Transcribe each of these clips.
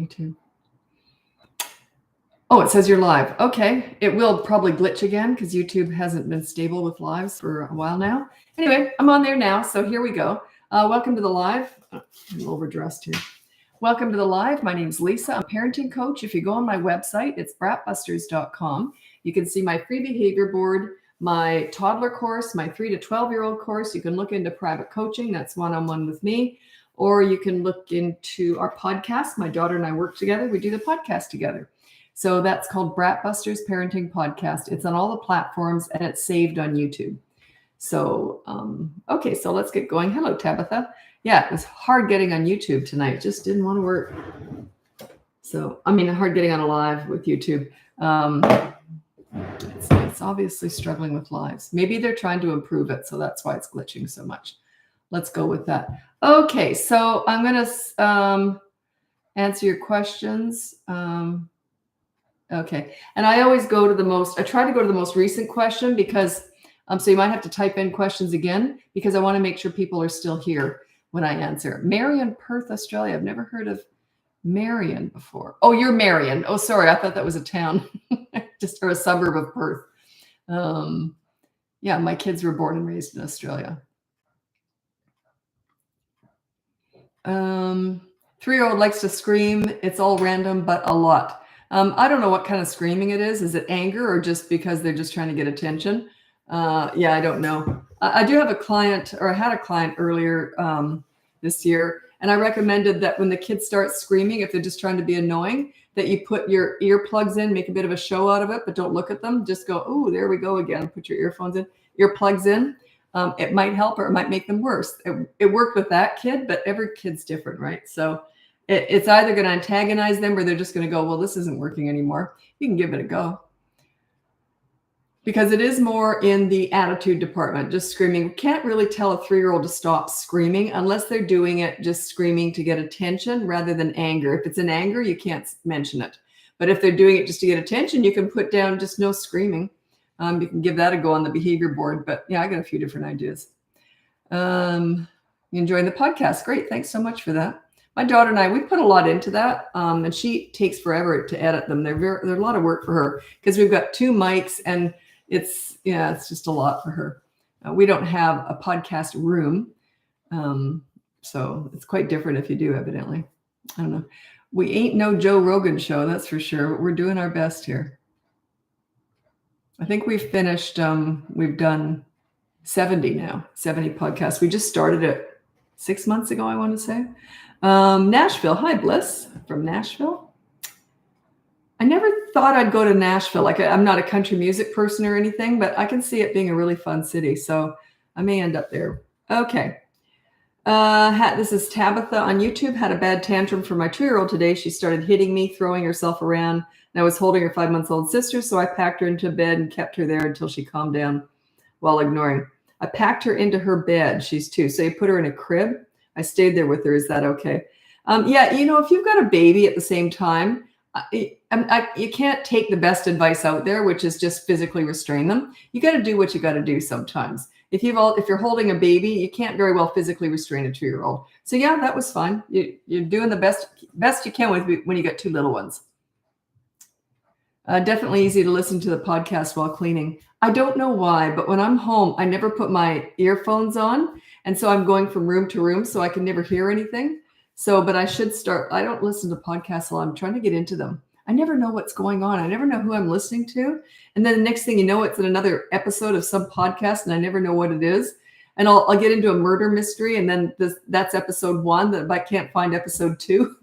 22. Oh, it says you're live. Okay. It will probably glitch again because YouTube hasn't been stable with lives for a while now. Anyway, I'm on there now. So here we go. Welcome to the live. I'm overdressed here. Welcome to the live. My name's Lisa. I'm a parenting coach. If you go on my website, it's BratBusters.com. You can see my free behavior board, my toddler course, my 3 to 12-year-old course. You can look into private coaching. That's one-on-one with me. Or you can look into our podcast. My daughter and I work together. We do the podcast together. So that's called BratBusters Parenting Podcast. It's on all the platforms and it's saved on YouTube. So, okay, so let's get going. Hello, Tabitha. Yeah, it was hard getting on YouTube tonight. It just didn't want to work. So, I mean, hard getting on a live with YouTube. It's obviously struggling with lives. Maybe they're trying to improve it, so that's why it's glitching so much. Let's go with that. Okay, so I'm going to answer your questions. Okay, and I always go to I try to go to the most recent question because, so you might have to type in questions again because I want to make sure people are still here when I answer. Marion, Perth, Australia. I've never heard of Marion before. Oh, you're Marion. Oh, sorry. I thought that was a town, just or a suburb of Perth. Yeah, my kids were born and raised in Australia. 3-year-old likes to scream. It's all random, but a lot. I don't know what kind of screaming it is. Is it anger or just because they're just trying to get attention? Yeah, I don't know. I do have a client, or I had a client earlier this year, and I recommended that when the kids start screaming, if they're just trying to be annoying, that you put your earplugs in, make a bit of a show out of it, but don't look at them. Just go, oh, there we go again. Put your earplugs in. It might help or it might make them worse. It worked with that kid, but every kid's different, right? So it's either going to antagonize them or they're just going to go, well, this isn't working anymore. You can give it a go. Because it is more in the attitude department, just screaming. We can't really tell a 3-year-old to stop screaming unless they're doing it just screaming to get attention rather than anger. If it's in anger, you can't mention it. But if they're doing it just to get attention, you can put down just no screaming. You can give that a go on the behavior board. But yeah, I got a few different ideas. You enjoying the podcast? Great. Thanks so much for that. My daughter and I, we put a lot into that. And she takes forever to edit them. They're a lot of work for her because we've got 2 mics and it's just a lot for her. We don't have a podcast room. So it's quite different if you do, evidently. I don't know. We ain't no Joe Rogan show, that's for sure. But we're doing our best here. I think we've finished, we've done 70 now, 70 podcasts. We just started it 6 months ago, I want to say. Nashville. Hi, Bliss from Nashville. I never thought I'd go to Nashville. Like I'm not a country music person or anything, but I can see it being a really fun city. So I may end up there. Okay. This is Tabitha on YouTube. Had a bad tantrum for my 2-year-old today. She started hitting me, throwing herself around. And I was holding her 5-month-old sister. So I packed her into bed and kept her there until she calmed down while ignoring. I packed her into her bed. She's 2. So you put her in a crib. I stayed there with her. Is that okay? Yeah. If you've got a baby at the same time, you can't take the best advice out there, which is just physically restrain them. You got to do what you got to do sometimes. If you're holding a baby, you can't very well physically restrain a 2-year-old. So yeah, that was fine. You're doing the best you can when you got 2 little ones. Definitely easy to listen to the podcast while cleaning. I don't know why, but when I'm home, I never put my earphones on. And so I'm going from room to room, so I can never hear anything. So, but I should start. I don't listen to podcasts while I'm trying to get into them. I never know what's going on. I never know who I'm listening to. And then the next thing you know, it's in another episode of some podcast and I never know what it is. And I'll get into a murder mystery. And then that's episode 1 that I can't find episode 2.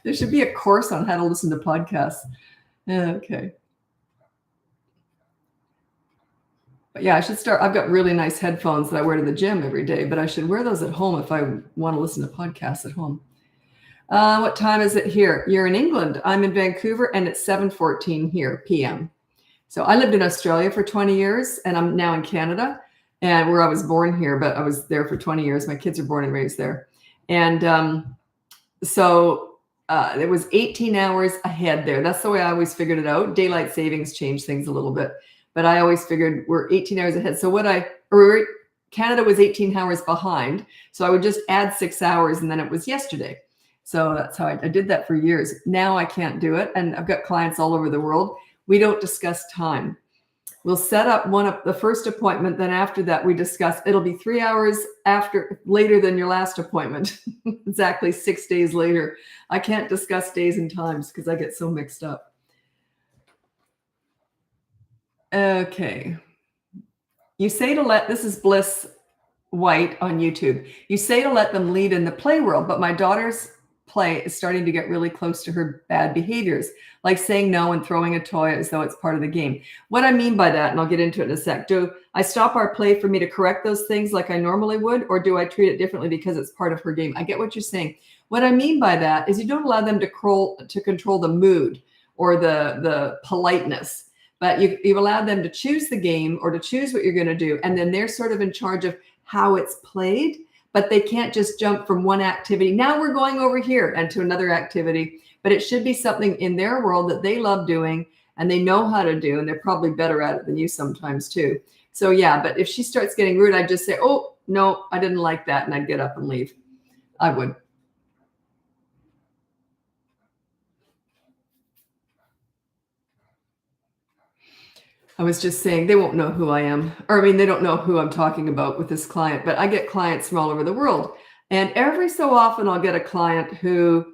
There should be a course on how to listen to podcasts. Okay. But yeah, I should start. I've got really nice headphones that I wear to the gym every day, but I should wear those at home if I want to listen to podcasts at home. What time is it here? You're in England. I'm in Vancouver and it's 7:14 here p.m. So I lived in Australia for 20 years and I'm now in Canada and where I was born here, but I was there for 20 years. My kids are born and raised there. And so it was 18 hours ahead there. That's the way I always figured it out. Daylight savings changed things a little bit. But I always figured we're 18 hours ahead. So Canada was 18 hours behind. So I would just add 6 hours and then it was yesterday. So that's how I did that for years. Now I can't do it. And I've got clients all over the world. We don't discuss time. We'll set up the first appointment. Then after that, we discuss, it'll be 3 hours later than your last appointment, exactly 6 days later. I can't discuss days and times because I get so mixed up. Okay. You say this is Bliss White on YouTube. You say to let them lead in the play world, but my daughter's play is starting to get really close to her bad behaviors, like saying no and throwing a toy as though it's part of the game. What I mean by that, and I'll get into it in a sec, do I stop our play for me to correct those things like I normally would, or do I treat it differently because it's part of her game? I get what you're saying. What I mean by that is you don't allow them to control the mood or the politeness, but you allow them to choose the game or to choose what you're going to do, and then they're sort of in charge of how it's played, but they can't just jump from one activity. Now we're going over here and to another activity, but it should be something in their world that they love doing and they know how to do, and they're probably better at it than you sometimes too. So yeah, but if she starts getting rude, I'd just say, oh, no, I didn't like that. And I'd get up and leave. I would. I was just saying they won't know who I am. Or I mean, they don't know who I'm talking about with this client, but I get clients from all over the world. And every so often I'll get a client who,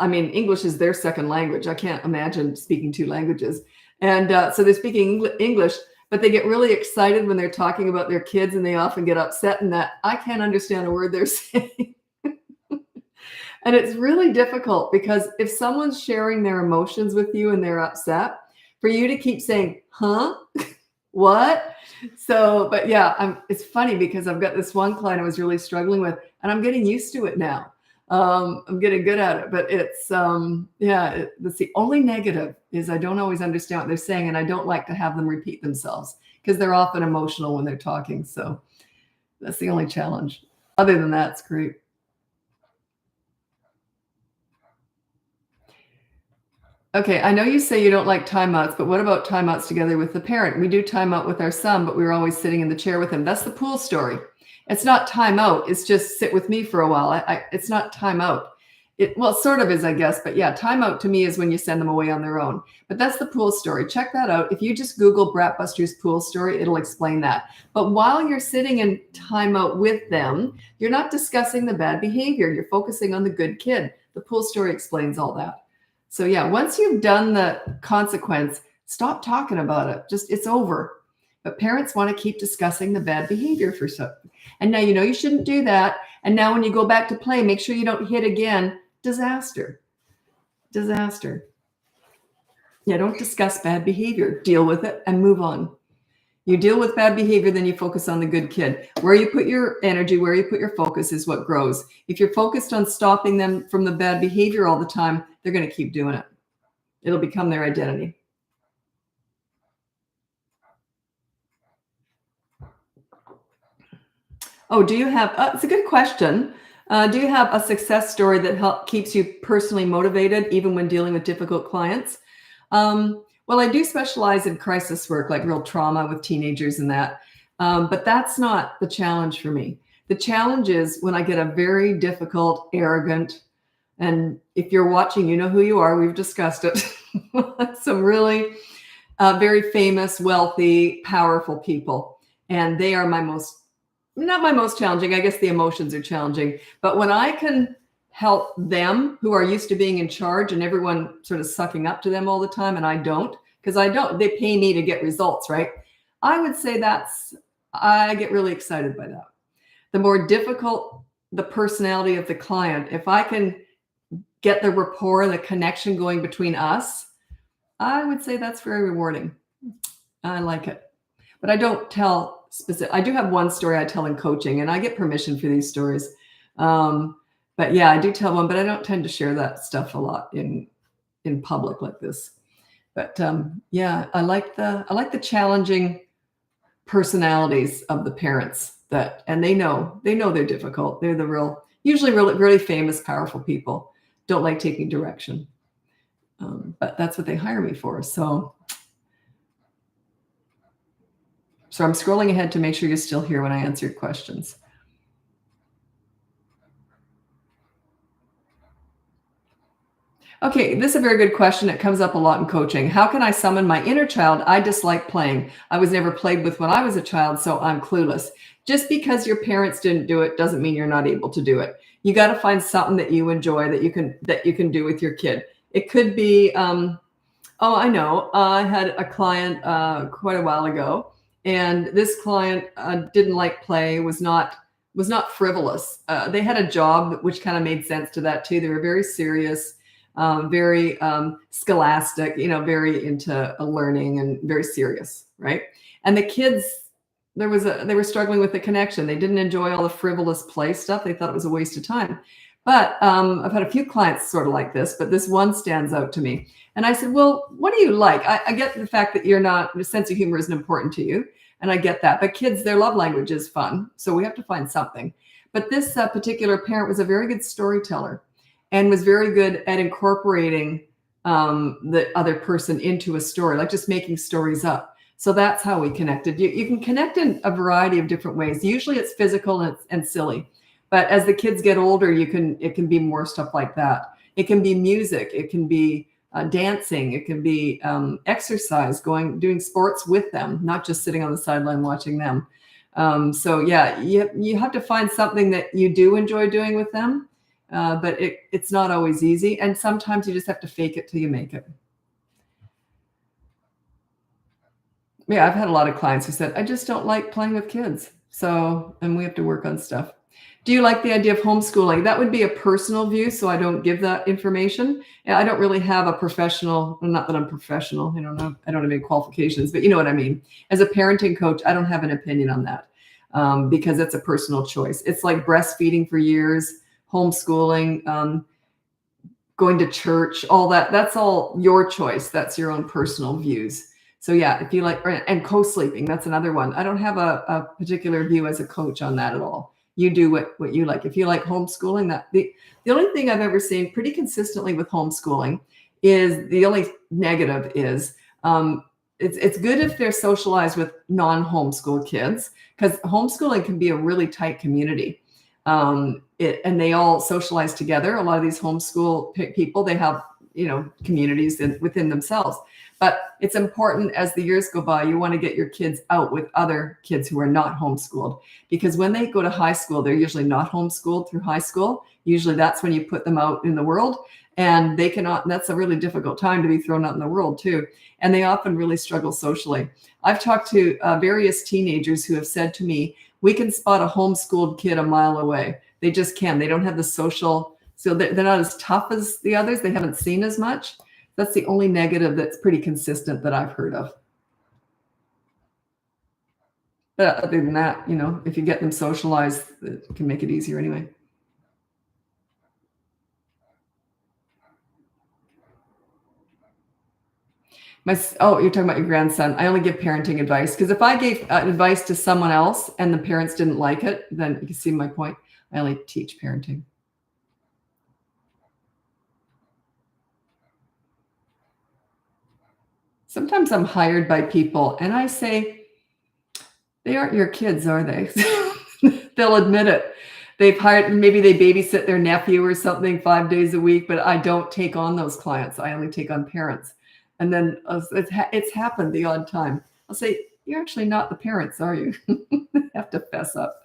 English is their second language. I can't imagine speaking 2 languages. And so they're speaking English, but they get really excited when they're talking about their kids, and they often get upset in that I can't understand a word they're saying. And it's really difficult because if someone's sharing their emotions with you and they're upset, for you to keep saying, huh? What? So, but yeah, it's funny because I've got this one client I was really struggling with, and I'm getting used to it now. I'm getting good at it, but it's, that's the only negative is I don't always understand what they're saying, and I don't like to have them repeat themselves because they're often emotional when they're talking. So that's the only challenge. Other than that, it's great. Okay, I know you say you don't like timeouts, but what about timeouts together with the parent? We do timeout with our son, but we were always sitting in the chair with him. That's the pool story. It's not timeout. It's just sit with me for a while. It's not timeout. It sort of is, I guess. But yeah, timeout to me is when you send them away on their own. But that's the pool story. Check that out. If you just Google BratBusters pool story, it'll explain that. But while you're sitting in timeout with them, you're not discussing the bad behavior. You're focusing on the good kid. The pool story explains all that. So yeah, once you've done the consequence, stop talking about it. Just, it's over. But parents want to keep discussing the bad behavior for something. And now you know you shouldn't do that. And now when you go back to play, make sure you don't hit again. Disaster. Disaster. Yeah, don't discuss bad behavior. Deal with it and move on. You deal with bad behavior, then you focus on the good kid. Where you put your energy, where you put your focus is what grows. If you're focused on stopping them from the bad behavior all the time, they're going to keep doing it. It'll become their identity. Oh, do you have, it's a good question. Do you have a success story that keeps you personally motivated even when dealing with difficult clients? Well, I do specialize in crisis work, like real trauma with teenagers and that. But that's not the challenge for me. The challenge is when I get a very difficult, arrogant, and if you're watching, you know who you are. We've discussed it. Some really very famous, wealthy, powerful people. And they are not my most challenging. I guess the emotions are challenging. But when I can help them who are used to being in charge and everyone sort of sucking up to them all the time, and I don't, because they pay me to get results, right? I would say I get really excited by that. The more difficult the personality of the client, if I can get the rapport and the connection going between us, I would say that's very rewarding. I like it. But I don't tell specific. I do have one story I tell in coaching, and I get permission for these stories. But yeah, I do tell one, but I don't tend to share that stuff a lot in public like this. But yeah, I like the challenging personalities of the parents and they know they're difficult. They're usually really famous, powerful people. Don't like taking direction. But that's what they hire me for. So I'm scrolling ahead to make sure you're still here when I answer questions. Okay, this is a very good question. It comes up a lot in coaching. How can I summon my inner child I dislike playing? I was never played with when I was a child, so I'm clueless. Just because your parents didn't do it doesn't mean you're not able to do it. You got to find something that you enjoy that you can do with your kid. It could be oh, I know. I had a client quite a while ago, and this client didn't like play. Was not frivolous. They had a job which kind of made sense to that too. They were very serious, very scholastic. Very into learning and very serious, right? And the kids, they were struggling with the connection. They didn't enjoy all the frivolous play stuff. They thought it was a waste of time. But I've had a few clients sort of like this, but this one stands out to me. And I said, well, what do you like? I get the fact that your sense of humor isn't important to you. And I get that. But kids, their love language is fun. So we have to find something. But this particular parent was a very good storyteller and was very good at incorporating the other person into a story, like just making stories up. So that's how we connected. You can connect in a variety of different ways. Usually it's physical and silly. But as the kids get older, it can be more stuff like that. It can be music. It can be dancing. It can be exercise, doing sports with them, not just sitting on the sideline watching them. So yeah, you have to find something that you do enjoy doing with them, but it's not always easy. And sometimes you just have to fake it till you make it. Yeah, I've had a lot of clients who said, I just don't like playing with kids. And we have to work on stuff. Do you like the idea of homeschooling? That would be a personal view, so I don't give that information. I don't really have a professional, well, not that I'm professional, I don't have any qualifications, but you know what I mean. As a parenting coach, I don't have an opinion on that because it's a personal choice. It's like breastfeeding for years, homeschooling, going to church, all that. That's all your choice. That's your own personal views. So yeah, if you like, and co-sleeping, that's another one. I don't have a particular view as a coach on that at all. You do what you like. If you like homeschooling, the only thing I've ever seen pretty consistently with homeschooling is the only negative is it's good if they're socialized with non-homeschool kids because homeschooling can be a really tight community. And they all socialize together. A lot of these homeschool people, they have communities within themselves. But it's important as the years go by, you want to get your kids out with other kids who are not homeschooled. Because when they go to high school, they're usually not homeschooled through high school. Usually that's when you put them out in the world. And that's a really difficult time to be thrown out in the world too. And they often really struggle socially. I've talked to various teenagers who have said to me, we can spot a homeschooled kid a mile away. They just can. They don't have the social, so they're not as tough as the others. They haven't seen as much. That's the only negative that's pretty consistent that I've heard of. But other than that, if you get them socialized, it can make it easier anyway. You're talking about your grandson. I only give parenting advice because if I gave advice to someone else and the parents didn't like it, then you can see my point. I only teach parenting. Sometimes I'm hired by people and I say, they aren't your kids, are they? They'll admit it. Maybe they babysit their nephew or something 5 days a week, but I don't take on those clients. I only take on parents. And then it's happened the odd time. I'll say, you're actually not the parents, are you? Have to fess up.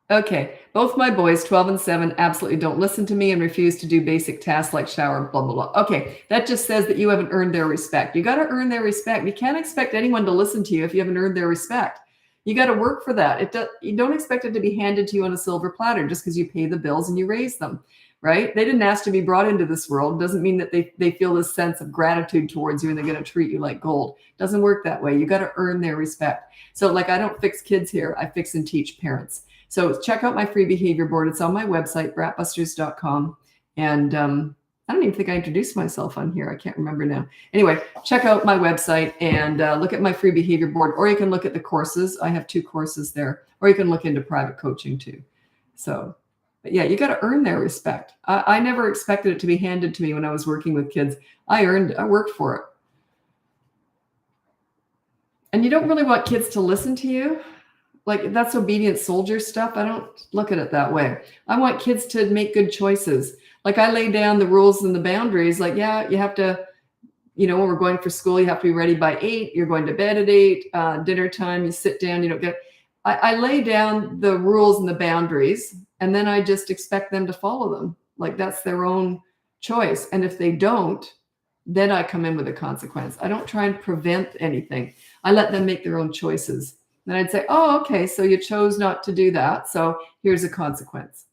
Okay, both my boys, 12 and 7, absolutely don't listen to me and refuse to do basic tasks like shower, blah, blah, blah. Okay, that just says that you haven't earned their respect. You got to earn their respect. You can't expect anyone to listen to you if you haven't earned their respect. You got to work for that. You don't expect it to be handed to you on a silver platter just because you pay the bills and you raise them, right? They didn't ask to be brought into this world. Doesn't mean that they feel this sense of gratitude towards you and they're going to treat you like gold. Doesn't work that way. You got to earn their respect. So like I don't fix kids here. I fix and teach parents. So check out my free behavior board. It's on my website, BratBusters.com. And I don't even think I introduced myself on here. I can't remember now. Anyway, check out my website and look at my free behavior board, or you can look at the courses. I have 2 courses there, or you can look into private coaching too. So, but yeah, you got to earn their respect. I never expected it to be handed to me when I was working with kids. I worked for it. And you don't really want kids to listen to you. like that's obedient soldier stuff. I don't look at it that way. I want kids to make good choices. Like I lay down the rules and the boundaries. Like, yeah, you have to, when we're going for school, you have to be ready by 8. You're going to bed at 8. Dinner time, you sit down. You don't get. I lay down the rules and the boundaries, and then I just expect them to follow them. Like that's their own choice. And if they don't, then I come in with a consequence. I don't try and prevent anything. I let them make their own choices. Then I'd say, oh, okay, so you chose not to do that. So here's a consequence.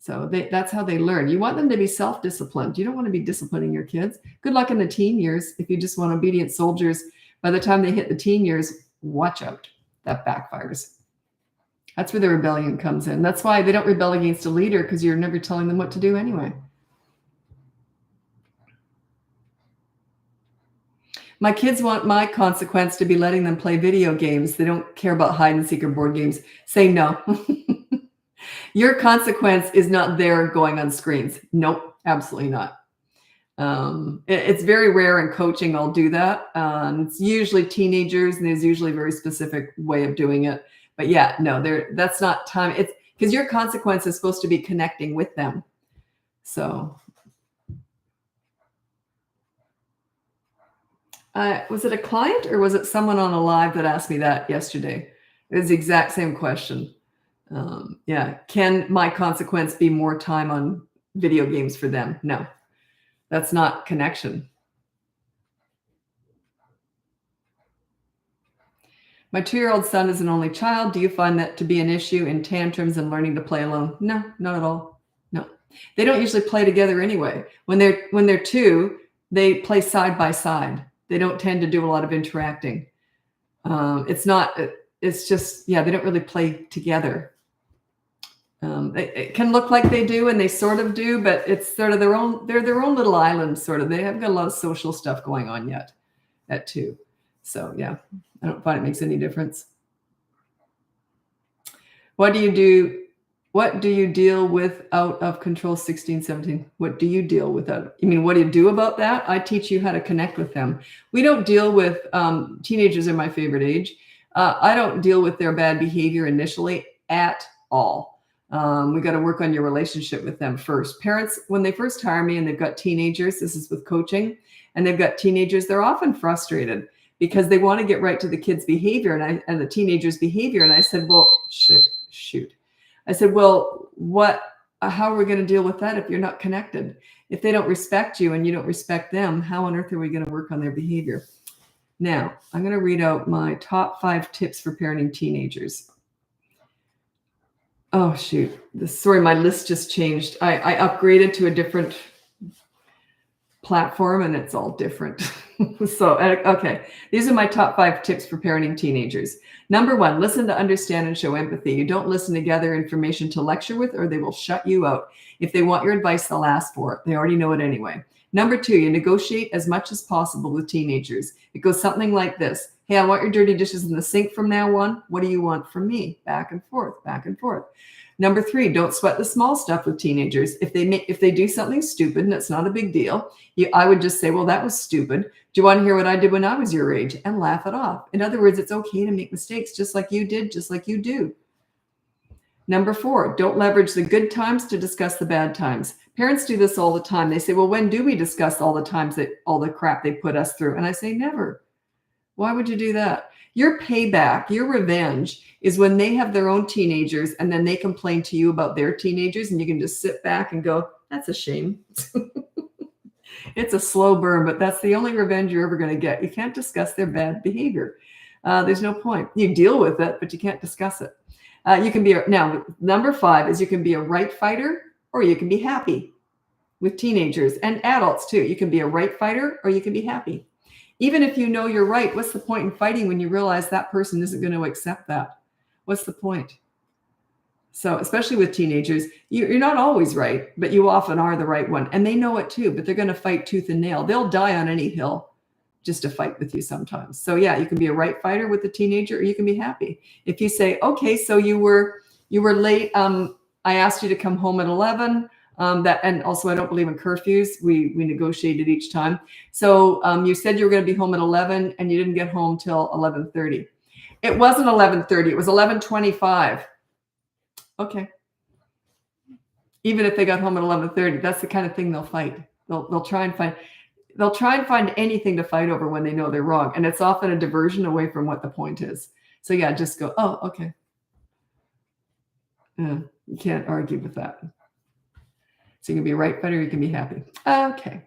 So that's how they learn. You want them to be self-disciplined. You don't want to be disciplining your kids. Good luck in the teen years. If you just want obedient soldiers, by the time they hit the teen years, watch out. That backfires. That's where the rebellion comes in. That's why they don't rebel against a leader, because you're never telling them what to do anyway. My kids want my consequence to be letting them play video games. They don't care about hide and seek or board games. Say no. Your consequence is not there going on screens. Nope, absolutely not. It's very rare in coaching I'll do that. It's usually teenagers, and there's usually a very specific way of doing it. But yeah, no, that's not time. It's because your consequence is supposed to be connecting with them. So was it a client or was it someone on a live that asked me that yesterday? It was the exact same question. Yeah. Can my consequence be more time on video games for them? No, that's not connection. My 2-year-old son is an only child. Do you find that to be an issue in tantrums and learning to play alone? No, not at all. No, they don't usually play together anyway. When they're 2, they play side by side. They don't tend to do a lot of interacting. It's just, yeah, they don't really play together. It can look like they do, and they sort of do, but it's sort of they're their own little island, sort of. They haven't got a lot of social stuff going on yet at 2. So yeah, I don't find it makes any difference. What do you deal with out of control 16, 17? What do you deal with that? You mean, what do you do about that? I teach you how to connect with them. We don't deal with, teenagers are my favorite age. I don't deal with their bad behavior initially at all. We got to work on your relationship with them first. Parents, when they first hire me and they've got teenagers, this is with coaching, and they've got teenagers, they're often frustrated because they want to get right to the kids' behavior and the teenagers' behavior. And I said, well, shoot. I said, well, how are we going to deal with that if you're not connected? If they don't respect you and you don't respect them, how on earth are we going to work on their behavior? Now, I'm going to read out my top 5 tips for parenting teenagers. Oh, shoot. Sorry, my list just changed. I upgraded to a different platform and it's all different. So, okay. These are my top 5 tips for parenting teenagers. Number 1, listen to understand and show empathy. You don't listen to gather information to lecture with, or they will shut you out. If they want your advice, they'll ask for it. They already know it anyway. Number 2, you negotiate as much as possible with teenagers. It goes something like this. Hey, I want your dirty dishes in the sink from now on. What do you want from me? Back and forth, back and forth. Number 3, don't sweat the small stuff with teenagers. If they do something stupid and it's not a big deal, I would just say, well, that was stupid. Do you want to hear what I did when I was your age? And laugh it off. In other words, it's okay to make mistakes just like you did, just like you do. Number 4, don't leverage the good times to discuss the bad times. Parents do this all the time. They say, well, when do we discuss all the times that all the crap they put us through? And I say, never. Why would you do that? Your payback, your revenge is when they have their own teenagers and then they complain to you about their teenagers and you can just sit back and go, that's a shame. It's a slow burn, but that's the only revenge you're ever going to get. You can't discuss their bad behavior. There's no point. You deal with it, but you can't discuss it. You can be now, number 5 is you can be a right fighter or you can be happy with teenagers and adults too. You can be a right fighter or you can be happy. Even if you know you're right, what's the point in fighting when you realize that person isn't going to accept that? What's the point? So especially with teenagers, you're not always right, but you often are the right one. And they know it too, but they're going to fight tooth and nail. They'll die on any hill just to fight with you sometimes. So yeah, you can be a right fighter with the teenager or you can be happy. If you say, okay, so you were late. I asked you to come home at 11. And also I don't believe in curfews. We negotiated each time. So you said you were going to be home at 11 and you didn't get home till 11:30. It wasn't 11:30. It was 11:25. Okay. Even if they got home at 11:30, that's the kind of thing they'll fight. They'll try and find anything to fight over when they know they're wrong, and it's often a diversion away from what the point is. So yeah, just go, oh, okay. Yeah, you can't argue with that. So you can be right, better, you can be happy. Okay.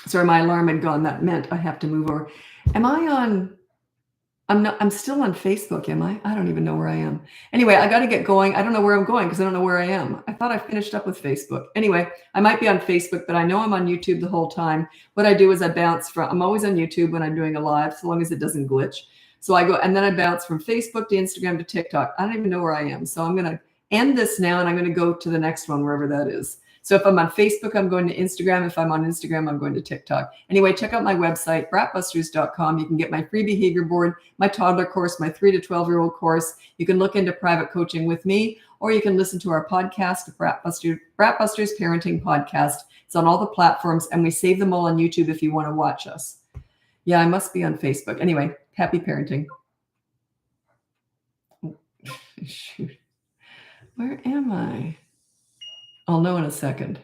Sorry, my alarm had gone. That meant I have to move over. Am I on? I'm still on Facebook, am I? I don't even know where I am. Anyway, I got to get going. I don't know where I'm going because I don't know where I am. I thought I finished up with Facebook. Anyway, I might be on Facebook, but I know I'm on YouTube the whole time. What I do is I bounce from, I'm always on YouTube when I'm doing a live, so long as it doesn't glitch. So I go, and then I bounce from Facebook to Instagram to TikTok. I don't even know where I am. So I'm going to end this now, and I'm going to go to the next one, wherever that is. So if I'm on Facebook, I'm going to Instagram. If I'm on Instagram, I'm going to TikTok. Anyway, check out my website, BratBusters.com. You can get my free behavior board, my toddler course, my 3 to 12-year-old course. You can look into private coaching with me, or you can listen to our podcast, BratBusters Parenting Podcast. It's on all the platforms, and we save them all on YouTube if you want to watch us. Yeah, I must be on Facebook. Anyway, happy parenting. Shoot. Where am I? I'll know in a second.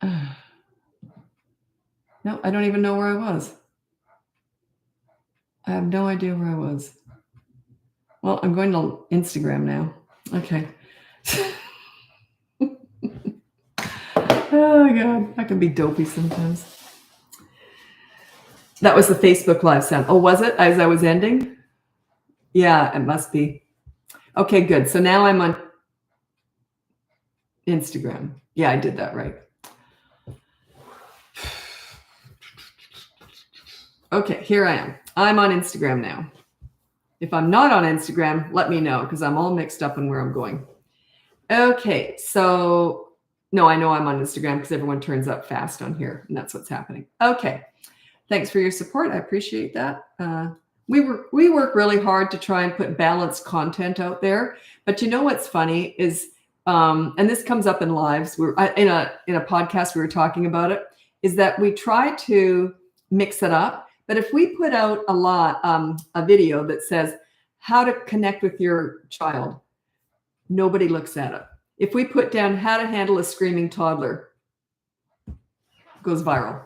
No, I don't even know where I was. I have no idea where I was. Well, I'm going to Instagram now. Okay. Oh, God. I can be dopey sometimes. That was the Facebook Live sound. Oh, was it as I was ending? Yeah, it must be. Okay, good. So now I'm on Instagram. Yeah, I did that right. Okay, here I am. I'm on Instagram now. If I'm not on Instagram, let me know because I'm all mixed up in where I'm going. Okay, so no, I know I'm on Instagram because everyone turns up fast on here, and that's what's happening. Okay, thanks for your support. I appreciate that. We work really hard to try and put balanced content out there. But you know what's funny is, and this comes up in lives. We're in a podcast. We were talking about it. Is that we try to mix it up. But if we put out a video that says how to connect with your child, nobody looks at it. If we put down how to handle a screaming toddler, it goes viral.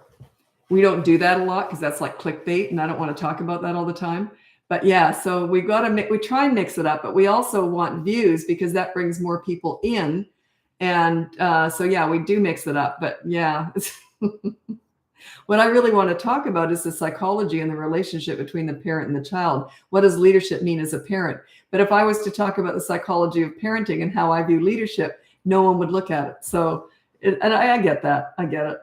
We don't do that a lot because that's like clickbait, and I don't want to talk about that all the time. But yeah, so we try and mix it up, but we also want views because that brings more people in. And so yeah, we do mix it up. But yeah, what I really want to talk about is the psychology and the relationship between the parent and the child. What does leadership mean as a parent? But if I was to talk about the psychology of parenting and how I view leadership, no one would look at it. So, and I get that. I get it.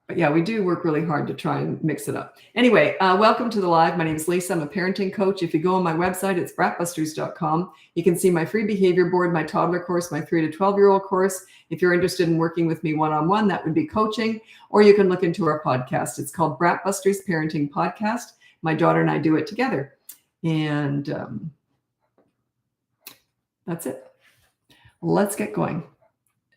But yeah, we do work really hard to try and mix it up. Anyway, welcome to the live. My name is Lisa. I'm a parenting coach. If you go on my website, it's BratBusters.com. You can see my free behavior board, my toddler course, my 3 to 12-year-old course. If you're interested in working with me one-on-one, that would be coaching. Or you can look into our podcast. It's called BratBusters Parenting Podcast. My daughter and I do it together. And that's it. Let's get going.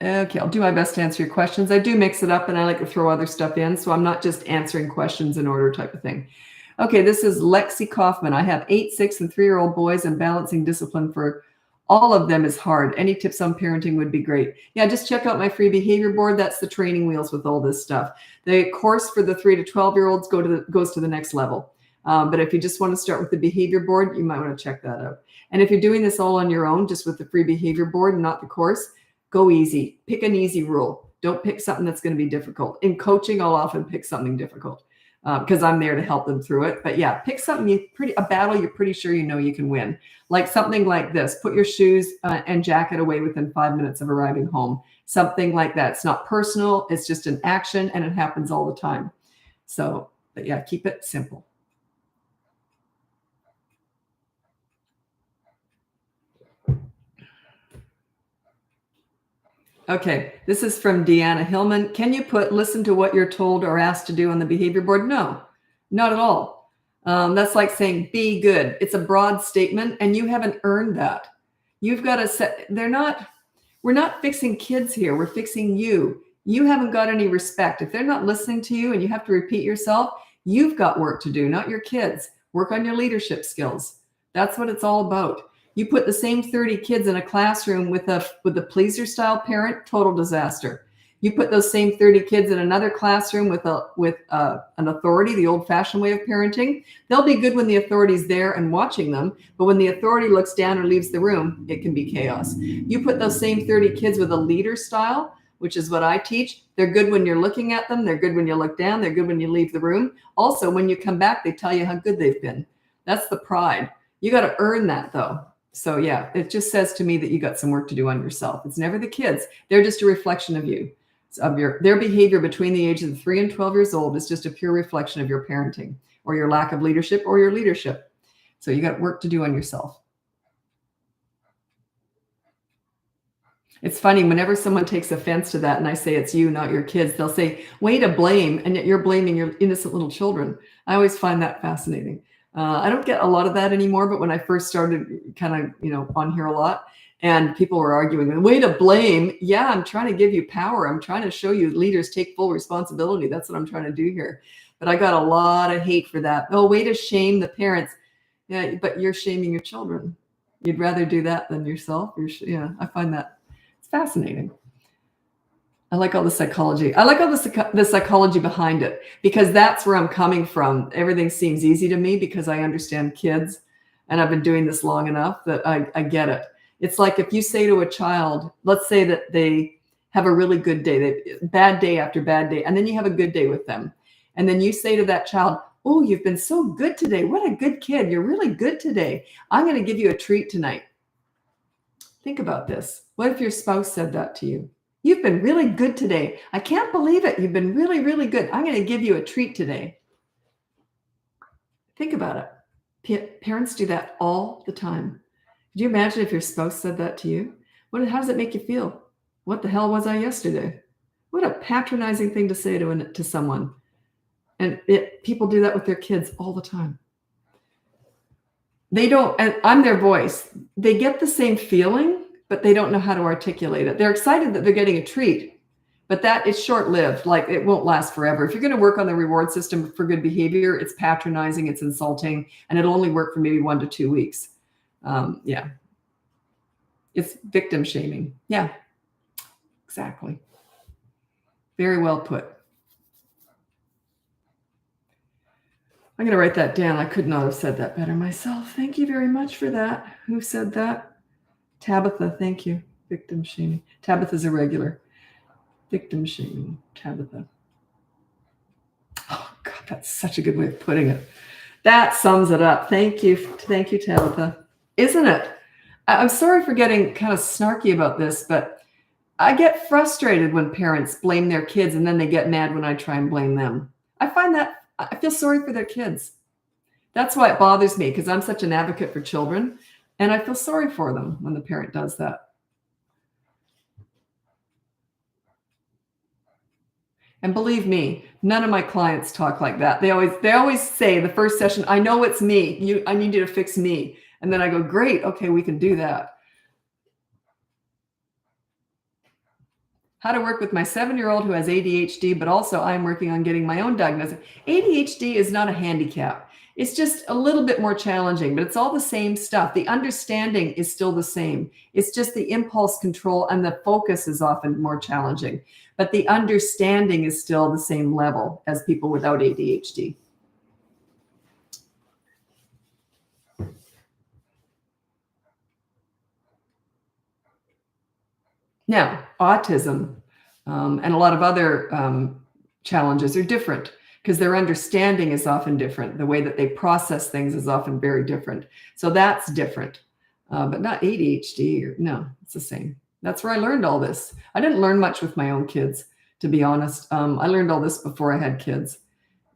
Okay, I'll do my best to answer your questions. I do mix it up, and I like to throw other stuff in, so I'm not just answering questions in order type of thing. Okay, this is Lexi Kaufman. I have 8, 6, and 3-year-old boys, and balancing discipline for all of them is hard. Any tips on parenting would be great. Yeah, just check out my free behavior board. That's the training wheels with all this stuff. The course for the 3 to 12-year-olds goes to the next level. But if you just want to start with the behavior board, you might want to check that out. And if you're doing this all on your own, just with the free behavior board and not the course, go easy. Pick an easy rule. Don't pick something that's going to be difficult. In coaching, I'll often pick something difficult because I'm there to help them through it. But yeah, pick something a battle you're pretty sure you know you can win. Like something like this. Put your shoes and jacket away within 5 minutes of arriving home. Something like that. It's not personal. It's just an action, and it happens all the time. So, but yeah, keep it simple. Okay, this is from Deanna Hillman. Can you listen to what you're told or asked to do on the behavior board? No, not at all. That's like saying, be good. It's a broad statement, and you haven't earned that. You've got to we're not fixing kids here. We're fixing you. You haven't got any respect. If they're not listening to you and you have to repeat yourself, you've got work to do, not your kids. Work on your leadership skills. That's what it's all about. You put the same 30 kids in a classroom with a pleaser style parent, total disaster. You put those same 30 kids in another classroom with an authority, the old-fashioned way of parenting. They'll be good when the authority's there and watching them, but when the authority looks down or leaves the room, it can be chaos. You put those same 30 kids with a leader style, which is what I teach. They're good when you're looking at them. They're good when you look down. They're good when you leave the room. Also, when you come back, they tell you how good they've been. That's the pride. You got to earn that, though. So yeah, it just says to me that you got some work to do on yourself. It's never the kids. They're just a reflection of you. Their behavior between the ages of 3 and 12 years old is just a pure reflection of your parenting or your lack of leadership or your leadership. So you got work to do on yourself. It's funny, whenever someone takes offense to that and I say it's you, not your kids, they'll say, way to blame, and yet you're blaming your innocent little children. I always find that fascinating. I don't get a lot of that anymore, but when I first started kind of, on here a lot, and people were arguing, way to blame. Yeah, I'm trying to give you power. I'm trying to show you leaders take full responsibility. That's what I'm trying to do here. But I got a lot of hate for that. Oh, way to shame the parents. Yeah, but you're shaming your children. You'd rather do that than yourself. I find that it's fascinating. I like all the psychology. I like all the psychology behind it, because that's where I'm coming from. Everything seems easy to me because I understand kids, and I've been doing this long enough that I get it. It's like if you say to a child, let's say that they have a really good day, bad day after bad day, and then you have a good day with them. And then you say to that child, oh, you've been so good today. What a good kid. You're really good today. I'm going to give you a treat tonight. Think about this. What if your spouse said that to you? You've been really good today. I can't believe it. You've been really, really good. I'm going to give you a treat today. Think about it. Parents do that all the time. Could you imagine if your spouse said that to you? How does it make you feel? What the hell was I yesterday? What a patronizing thing to say to someone. And people do that with their kids all the time. They don't, and I'm their voice. They get the same feeling, but they don't know how to articulate it. They're excited that they're getting a treat, but that is short-lived. Like, it won't last forever. If you're going to work on the reward system for good behavior, it's patronizing, it's insulting, and it'll only work for maybe 1 to 2 weeks. It's victim shaming. Yeah, exactly. Very well put. I'm going to write that down. I could not have said that better myself. Thank you very much for that. Who said that? Tabitha, thank you. Victim shaming. Tabitha's a regular. Victim shaming, Tabitha. Oh, God, that's such a good way of putting it. That sums it up. Thank you. Thank you, Tabitha. Isn't it? I'm sorry for getting kind of snarky about this, but I get frustrated when parents blame their kids and then they get mad when I try and blame them. I find that I feel sorry for their kids. That's why it bothers me, because I'm such an advocate for children, and I feel sorry for them when the parent does that. And believe me, none of my clients talk like that. They always say the first session, I know it's me. I need you to fix me. And then I go, great, okay, we can do that. How to work with my 7-year-old who has ADHD, but also I'm working on getting my own diagnosis. ADHD is not a handicap. It's just a little bit more challenging, but it's all the same stuff. The understanding is still the same. It's just the impulse control and the focus is often more challenging, but the understanding is still the same level as people without ADHD. Now, autism and a lot of other challenges are different because their understanding is often different. The way that they process things is often very different. So that's different, but not ADHD. No, it's the same. That's where I learned all this. I didn't learn much with my own kids, to be honest. I learned all this before I had kids.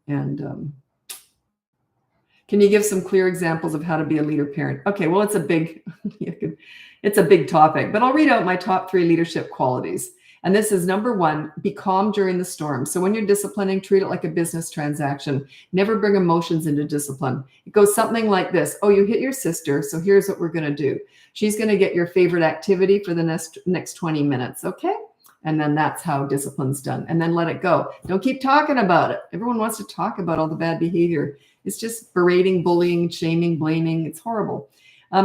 And can you give some clear examples of how to be a leader parent? Okay, well, it's a big topic, but I'll read out my top 3 leadership qualities. And this is number 1, be calm during the storm. So when you're disciplining, treat it like a business transaction. Never bring emotions into discipline. It goes something like this. Oh, you hit your sister, so here's what we're going to do. She's going to get your favorite activity for the next 20 minutes, okay? And then that's how discipline's done. And then let it go. Don't keep talking about it. Everyone wants to talk about all the bad behavior. It's just berating, bullying, shaming, blaming. It's horrible.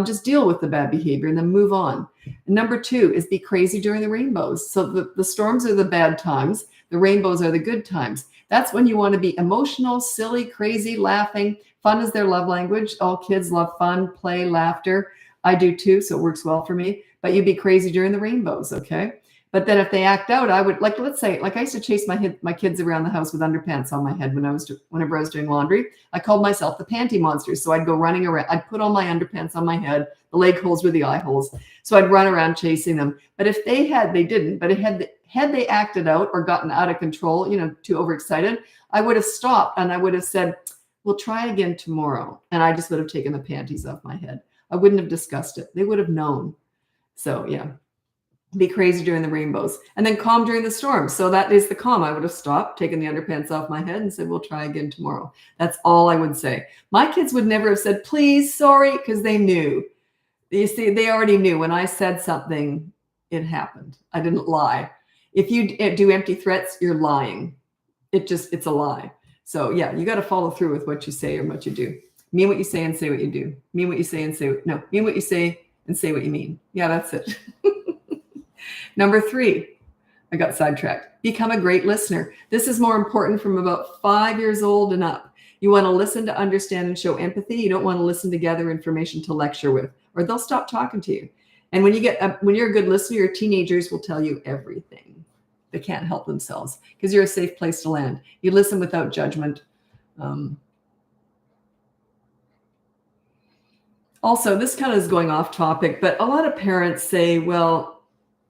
Just deal with the bad behavior and then move on. And number 2 is be crazy during the rainbows. So the storms are the bad times. The rainbows are the good times. That's when you want to be emotional, silly, crazy, laughing. Fun is their love language. All kids love fun, play, laughter. I do too, so it works well for me. But you be crazy during the rainbows, okay? But then if they act out, I would, like, let's say, like I used to chase my kids around the house with underpants on my head whenever I was doing laundry. I called myself the panty monster. So I'd go running around. I'd put all my underpants on my head. The leg holes were the eye holes. So I'd run around chasing them. But if they didn't, but had they acted out or gotten out of control, too overexcited, I would have stopped and I would have said, we'll try again tomorrow. And I just would have taken the panties off my head. I wouldn't have discussed it. They would have known. So yeah. Be crazy during the rainbows and then calm during the storms. So that is the calm. I would have stopped, taken the underpants off my head and said, we'll try again tomorrow. That's all I would say. My kids would never have said, please, sorry, because they knew. You see, they already knew when I said something, it happened. I didn't lie. If you do empty threats, you're lying. It's a lie. So yeah, you got to follow through with what you say or what you do. Mean what you say and say what you do. Mean what you say and mean what you say and say what you mean. Yeah, that's it. Number 3, I got sidetracked. Become a great listener. This is more important from about 5 years old and up. You want to listen to understand and show empathy. You don't want to listen to gather information to lecture with, or they'll stop talking to you. And when you're a good listener, your teenagers will tell you everything. They can't help themselves because you're a safe place to land. You listen without judgment. Also, this kind of is going off topic, but a lot of parents say, well,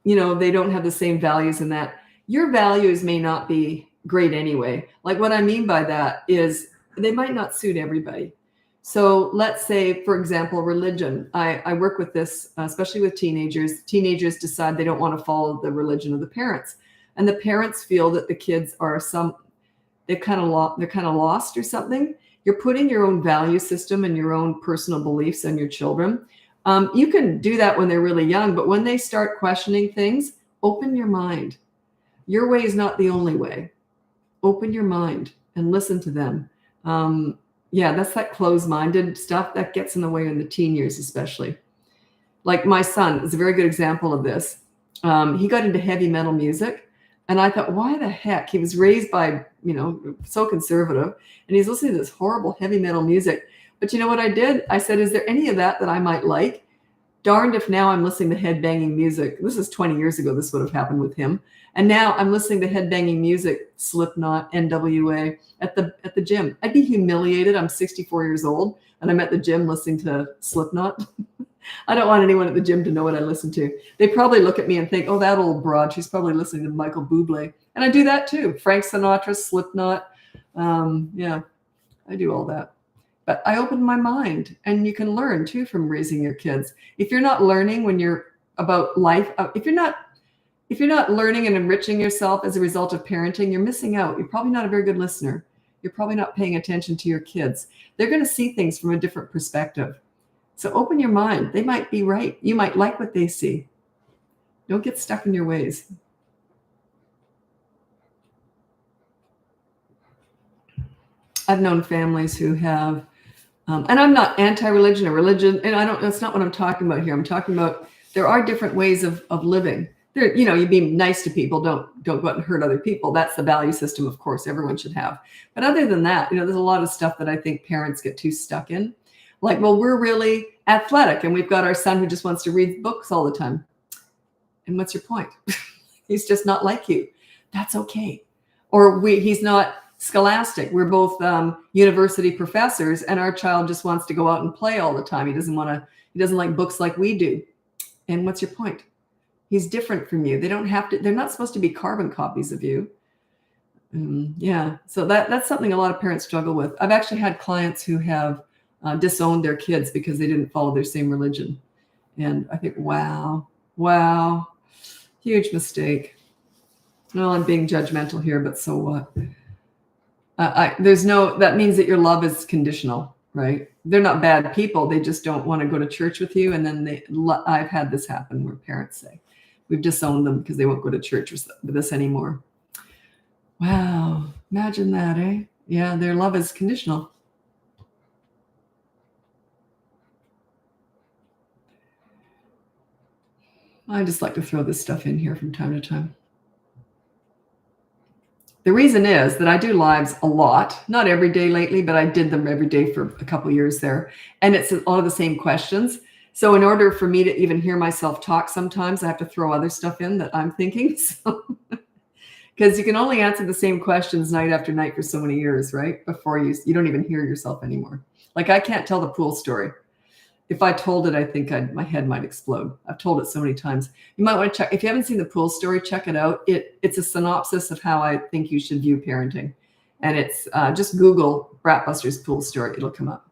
they don't have the same values in that. Your values may not be great anyway. Like what I mean by that is they might not suit everybody. So let's say, for example, religion. I work with this, especially with teenagers. Teenagers decide they don't want to follow the religion of the parents. And the parents feel that the kids are they're kind of lost or something. You're putting your own value system and your own personal beliefs on your children. You can do that when they're really young, but when they start questioning things, open your mind. Your way is not the only way. Open your mind and listen to them. That's that closed-minded stuff that gets in the way in the teen years, especially. Like my son is a very good example of this. He got into heavy metal music, and I thought, why the heck? He was raised by, so conservative, and he's listening to this horrible heavy metal music. But you know what I did? I said, is there any of that I might like? Darned if now I'm listening to headbanging music. This is 20 years ago. This would have happened with him. And now I'm listening to headbanging music, Slipknot, NWA, at the gym. I'd be humiliated. I'm 64 years old, and I'm at the gym listening to Slipknot. I don't want anyone at the gym to know what I listen to. They probably look at me and think, oh, that old broad, she's probably listening to Michael Bublé. And I do that too. Frank Sinatra, Slipknot. I do all that. But I open my mind, and you can learn too from raising your kids. If you're not learning when you're about life, if you're not learning and enriching yourself as a result of parenting, you're missing out. You're probably not a very good listener. You're probably not paying attention to your kids. They're going to see things from a different perspective. So open your mind. They might be right. You might like what they see. Don't get stuck in your ways. I've known families who have, and I'm not anti-religion or religion, and that's not what I'm talking about here. I'm talking about there are different ways of living. There, you be nice to people. Don't go out and hurt other people. That's the value system, of course, everyone should have. But other than that, there's a lot of stuff that I think parents get too stuck in. Like, well, we're really athletic, and we've got our son who just wants to read books all the time. And what's your point? He's just not like you. That's okay. Or he's not scholastic. We're both university professors, and our child just wants to go out and play all the time. He doesn't like books like we do. And what's your point? He's different from you. They're not supposed to be carbon copies of you. So that's something a lot of parents struggle with. I've actually had clients who have disowned their kids because they didn't follow their same religion. And I think, wow, huge mistake. Well, I'm being judgmental here, but so what? That means that your love is conditional, right? They're not bad people. They just don't want to go to church with you. And then I've had this happen where parents say, We've disowned them because they won't go to church with us anymore. Wow. Imagine that, eh? Yeah, their love is conditional. I just like to throw this stuff in here from time to time. The reason is that I do lives a lot, not every day lately, but I did them every day for a couple years there. And it's a lot of the same questions. So in order for me to even hear myself talk, sometimes I have to throw other stuff in that I'm thinking. So, because you can only answer the same questions night after night for so many years, right? Before you don't even hear yourself anymore. Like I can't tell the pool story. If I told it, I think my head might explode. I've told it so many times. You might want to check. If you haven't seen the pool story, check it out. It's a synopsis of how I think you should view parenting. And it's just Google BratBusters pool story. It'll come up.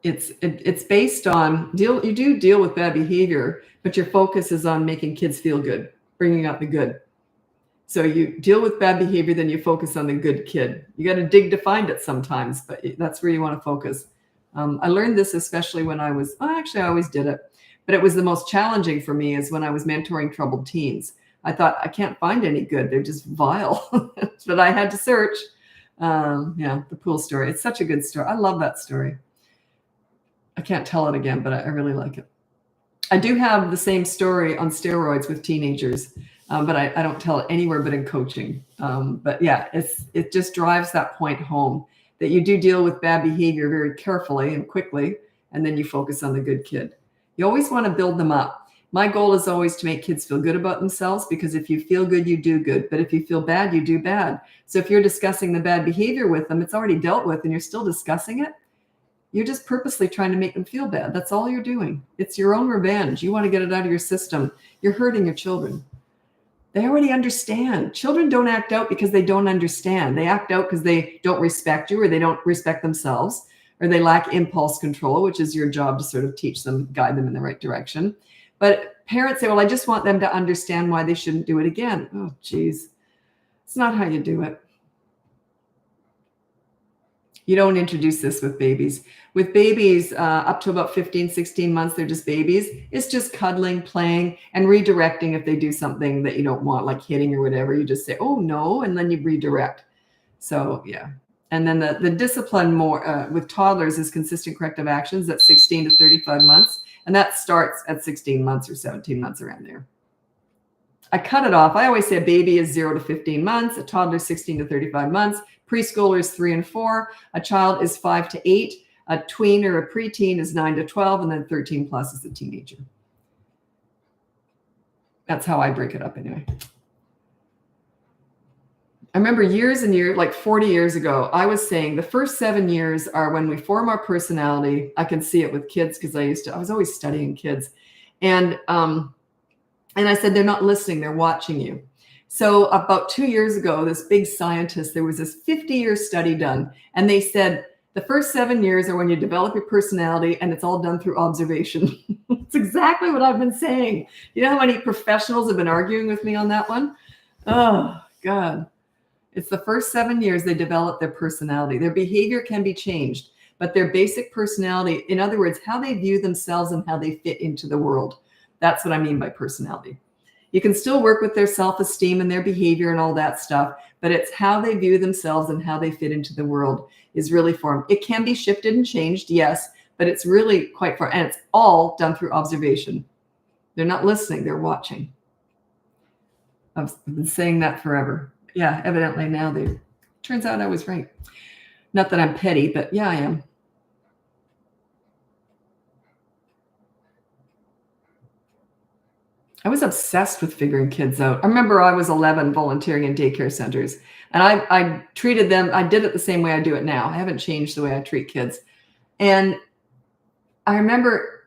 It's based on you do deal with bad behavior, but your focus is on making kids feel good, bringing out the good. So you deal with bad behavior, then you focus on the good kid. You got to dig to find it sometimes, but that's where you want to focus. I learned this especially when I always did it, but it was the most challenging for me is when I was mentoring troubled teens. I thought I can't find any good. They're just vile, but I had to search. The pool story. It's such a good story. I love that story. I can't tell it again, but I really like it. I do have the same story on steroids with teenagers. But I don't tell it anywhere but in coaching. But yeah, it just drives that point home that you do deal with bad behavior very carefully and quickly, and then you focus on the good kid. You always want to build them up. My goal is always to make kids feel good about themselves, because if you feel good, you do good. But if you feel bad, you do bad. So if you're discussing the bad behavior with them, it's already dealt with and you're still discussing it. You're just purposely trying to make them feel bad. That's all you're doing. It's your own revenge. You want to get it out of your system. You're hurting your children. They already understand. Children don't act out because they don't understand. They act out because they don't respect you, or they don't respect themselves, or they lack impulse control, which is your job to sort of teach them, guide them in the right direction. But parents say, well, I just want them to understand why they shouldn't do it again. Oh, geez. It's not how you do it. You don't introduce this with babies. With babies up to about 15, 16 months, they're just babies. It's just cuddling, playing, and redirecting if they do something that you don't want, like hitting or whatever. You just say, oh, no, and then you redirect. So, yeah. And then the discipline more with toddlers is consistent corrective actions at 16 to 35 months. And that starts at 16 months or 17 months, around there. I cut it off. I always say a baby is 0 to 15 months, a toddler is 16 to 35 months, preschooler is 3 and 4, a child is 5 to 8, a tween or a preteen is 9 to 12, and then 13 plus is a teenager. That's how I break it up anyway. I remember years and years, like 40 years ago, I was saying the first 7 years are when we form our personality. I can see it with kids because I was always studying kids. And I said, they're not listening, they're watching you. So about 2 years ago, this big scientist, there was this 50-year study done, and they said the first 7 years are when you develop your personality, and it's all done through observation. It's exactly what I've been saying. You know how many professionals have been arguing with me on that one? Oh, God. It's the first 7 years they develop their personality. Their behavior can be changed, but their basic personality, in other words, how they view themselves and how they fit into the world. That's what I mean by personality. You can still work with their self-esteem and their behavior and all that stuff, but it's how they view themselves and how they fit into the world is really formed. It can be shifted and changed, yes, but it's really quite far, and it's all done through observation. They're not listening, they're watching. I've been saying that forever. Yeah, evidently now turns out I was right. Not that I'm petty, but yeah, I am. I was obsessed with figuring kids out. I remember I was 11 volunteering in daycare centers, and I treated them, I did it the same way I do it now. I haven't changed the way I treat kids. And I remember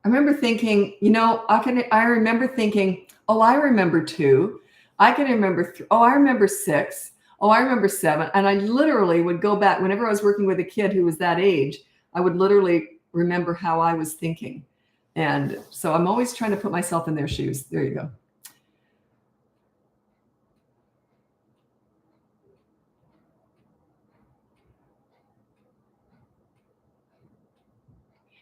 thinking, I remember thinking, oh, I remember 2. I can remember 3. Oh, I remember 6. Oh, I remember 7. And I literally would go back whenever I was working with a kid who was that age. I would literally remember how I was thinking. And so I'm always trying to put myself in their shoes. There you go.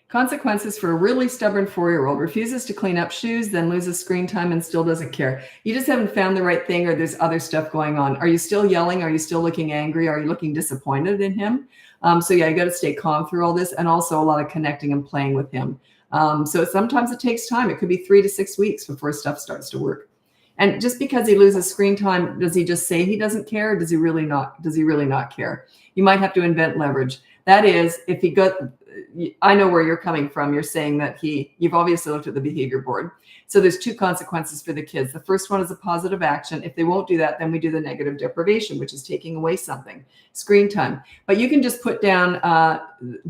Consequences for a really stubborn 4-year-old: refuses to clean up shoes, then loses screen time and still doesn't care. You just haven't found the right thing, or there's other stuff going on. Are you still yelling? Are you still looking angry? Are you looking disappointed in him? So yeah, you got to stay calm through all this, and also a lot of connecting and playing with him. So sometimes it takes time. It could be 3 to 6 weeks before stuff starts to work. And just because he loses screen time, does he just say he doesn't care? Or does he really not? Does he really not care? You might have to invent leverage. That is, if he got, I know where you're coming from. You're saying that you've obviously looked at the behavior board. So there's 2 consequences for the kids. The first one is a positive action. If they won't do that, then we do the negative deprivation, which is taking away something, screen time. But you can just put down,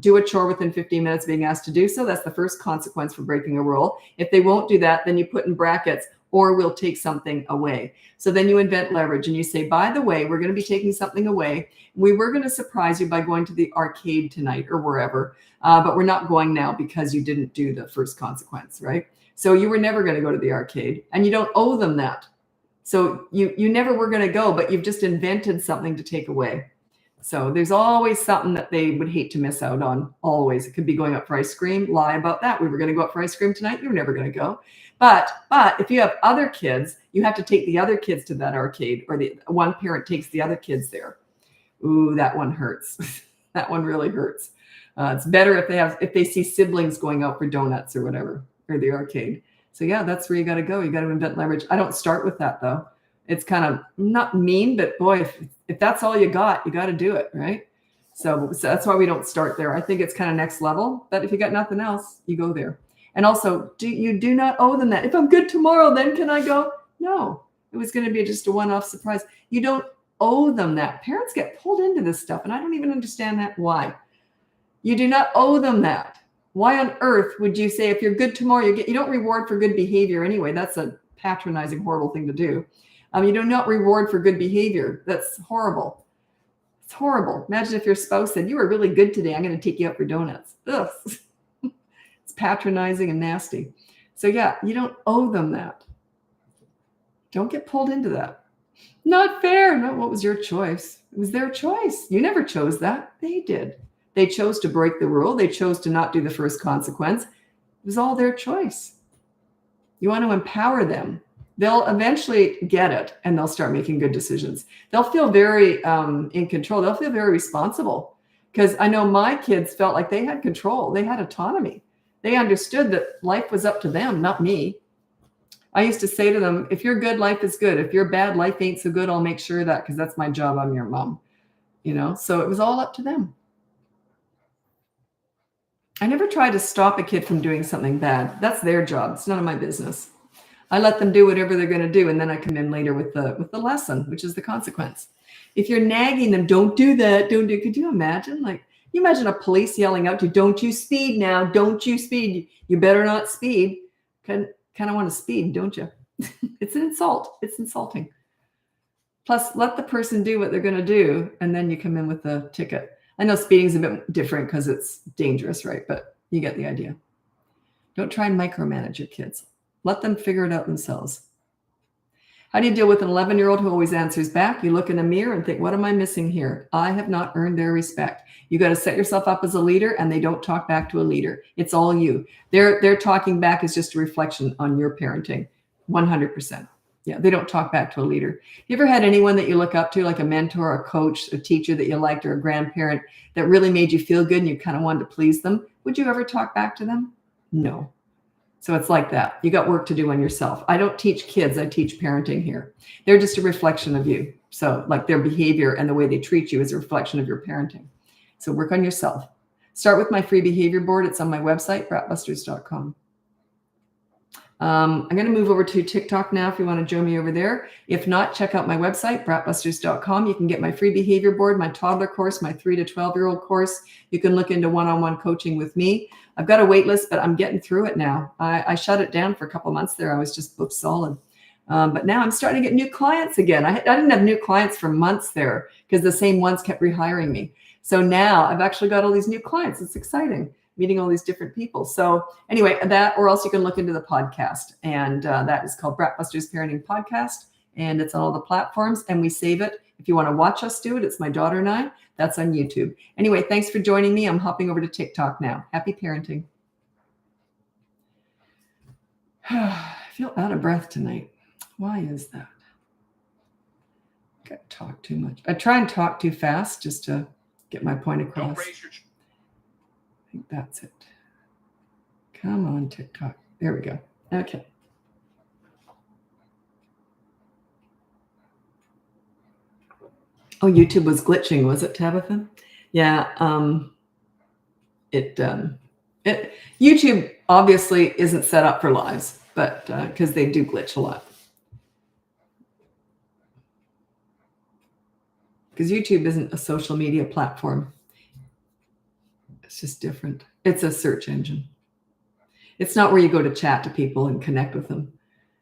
do a chore within 15 minutes being asked to do so. That's the first consequence for breaking a rule. If they won't do that, then you put in brackets, or we'll take something away. So then you invent leverage and you say, by the way, we're going to be taking something away. We were going to surprise you by going to the arcade tonight or wherever, but we're not going now because you didn't do the first consequence, right? So you were never going to go to the arcade, and you don't owe them that. So you never were going to go, but you've just invented something to take away. So there's always something that they would hate to miss out on. Always. It could be going up for ice cream. Lie about that. We were going to go up for ice cream tonight. You were never going to go. But if you have other kids, you have to take the other kids to that arcade, or the one parent takes the other kids there. Ooh, that one hurts. That one really hurts. It's better if they see siblings going out for donuts or whatever, or the arcade. So yeah, that's where you got to go. You got to invent leverage. I don't start with that though. It's kind of not mean, but boy, if that's all you got to do it, right? So that's why we don't start there. I think it's kind of next level, but if you got nothing else, you go there. And also, you do not owe them that. If I'm good tomorrow, then can I go? No, it was going to be just a one-off surprise. You don't owe them that. Parents get pulled into this stuff, and I don't even understand that. Why? You do not owe them that. Why on earth would you say if you're good tomorrow, you don't reward for good behavior anyway? That's a patronizing, horrible thing to do. You do not reward for good behavior. That's horrible. It's horrible. Imagine if your spouse said, you were really good today. I'm going to take you out for donuts. Ugh. It's patronizing and nasty. So yeah, you don't owe them that. Don't get pulled into that. Not fair. No, what was your choice? It was their choice. You never chose that. They did. They chose to break the rule. They chose to not do the first consequence. It was all their choice. You want to empower them. They'll eventually get it, and they'll start making good decisions. They'll feel very in control. They'll feel very responsible, because I know my kids felt like they had control. They had autonomy. They understood that life was up to them, not me. I used to say to them, if you're good, life is good. If you're bad, life ain't so good. I'll make sure of that, because that's my job. I'm your mom. So it was all up to them. I never tried to stop a kid from doing something bad. That's their job. It's none of my business. I let them do whatever they're going to do, and then I come in later with the lesson, which is the consequence. If you're nagging them, don't do that, don't do. Could you imagine? You imagine a police yelling out to you, don't you speed now, don't you speed. You better not speed. Kind of want to speed, don't you? It's an insult. It's insulting. Plus, let the person do what they're going to do, and then you come in with the ticket. I know speeding's a bit different because it's dangerous, right? But you get the idea. Don't try and micromanage your kids. Let them figure it out themselves. How do you deal with an 11-year-old who always answers back? You look in a mirror and think, what am I missing here? I have not earned their respect. You got to set yourself up as a leader, and they don't talk back to a leader. It's all you. Their talking back is just a reflection on your parenting, 100%. Yeah, they don't talk back to a leader. You ever had anyone that you look up to, like a mentor, a coach, a teacher that you liked, or a grandparent that really made you feel good and you kind of wanted to please them? Would you ever talk back to them? No. So it's like that. You got work to do on yourself. I don't teach kids. I teach parenting here. They're just a reflection of you. So like their behavior and the way they treat you is a reflection of your parenting. So work on yourself. Start with my free behavior board. It's on my website, BratBusters.com. I'm going to move over to TikTok now if you want to join me over there. If not, check out my website, BratBusters.com. You can get my free behavior board, my toddler course, my 3 to 12-year-old course. You can look into one-on-one coaching with me. I've got a wait list, but I'm getting through it now. I shut it down for a couple months there. I was just booked solid. But now I'm starting to get new clients again. I didn't have new clients for months there because the same ones kept rehiring me. So now I've actually got all these new clients. It's exciting, meeting all these different people. So anyway, that, or else you can look into the podcast. And that is called BratBusters Parenting Podcast. And it's on all the platforms, and we save it. If you want to watch us do it, it's my daughter and I. That's on YouTube. Anyway, thanks for joining me. I'm hopping over to TikTok now. Happy parenting. I feel out of breath tonight. Why is that? I talk too much. I try and talk too fast just to get my point across. I think that's it. Come on, TikTok. There we go. Okay. Oh, YouTube was glitching, was it, Tabitha? Yeah. YouTube obviously isn't set up for lives, but because they do glitch a lot. Because YouTube isn't a social media platform. It's just different. It's a search engine. It's not where you go to chat to people and connect with them.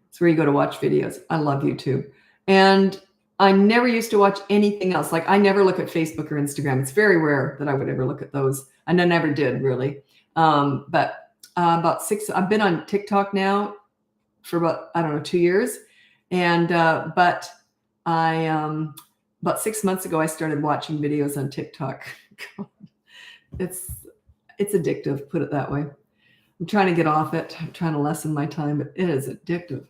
It's where you go to watch videos. I love YouTube. And I never used to watch anything else. Like I never look at Facebook or Instagram. It's very rare that I would ever look at those. And I never did really. But I've been on TikTok now for about, I don't know, 2 years. And, but I, about 6 months ago, I started watching videos on TikTok. It's addictive, put it that way. I'm trying to get off it. I'm trying to lessen my time, but it is addictive.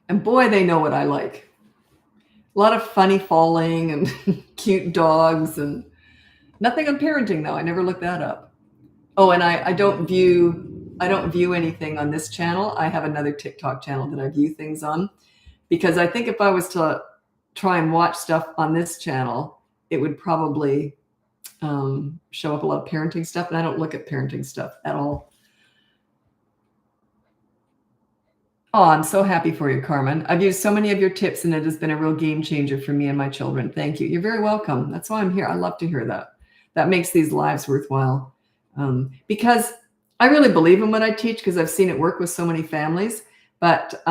And boy, they know what I like. A lot of funny falling and cute dogs and nothing on parenting though. I never looked that up. Oh, and I don't view anything on this channel. I have another TikTok channel that I view things on because I think if I was to try and watch stuff on this channel, it would probably show up a lot of parenting stuff. And I don't look at parenting stuff at all. Oh, I'm so happy for you, Carmen. I've used so many of your tips and it has been a real game changer for me and my children. Thank you. You're very welcome. That's why I'm here. I love to hear that. That makes these lives worthwhile. Because I really believe in what I teach because I've seen it work with so many families, but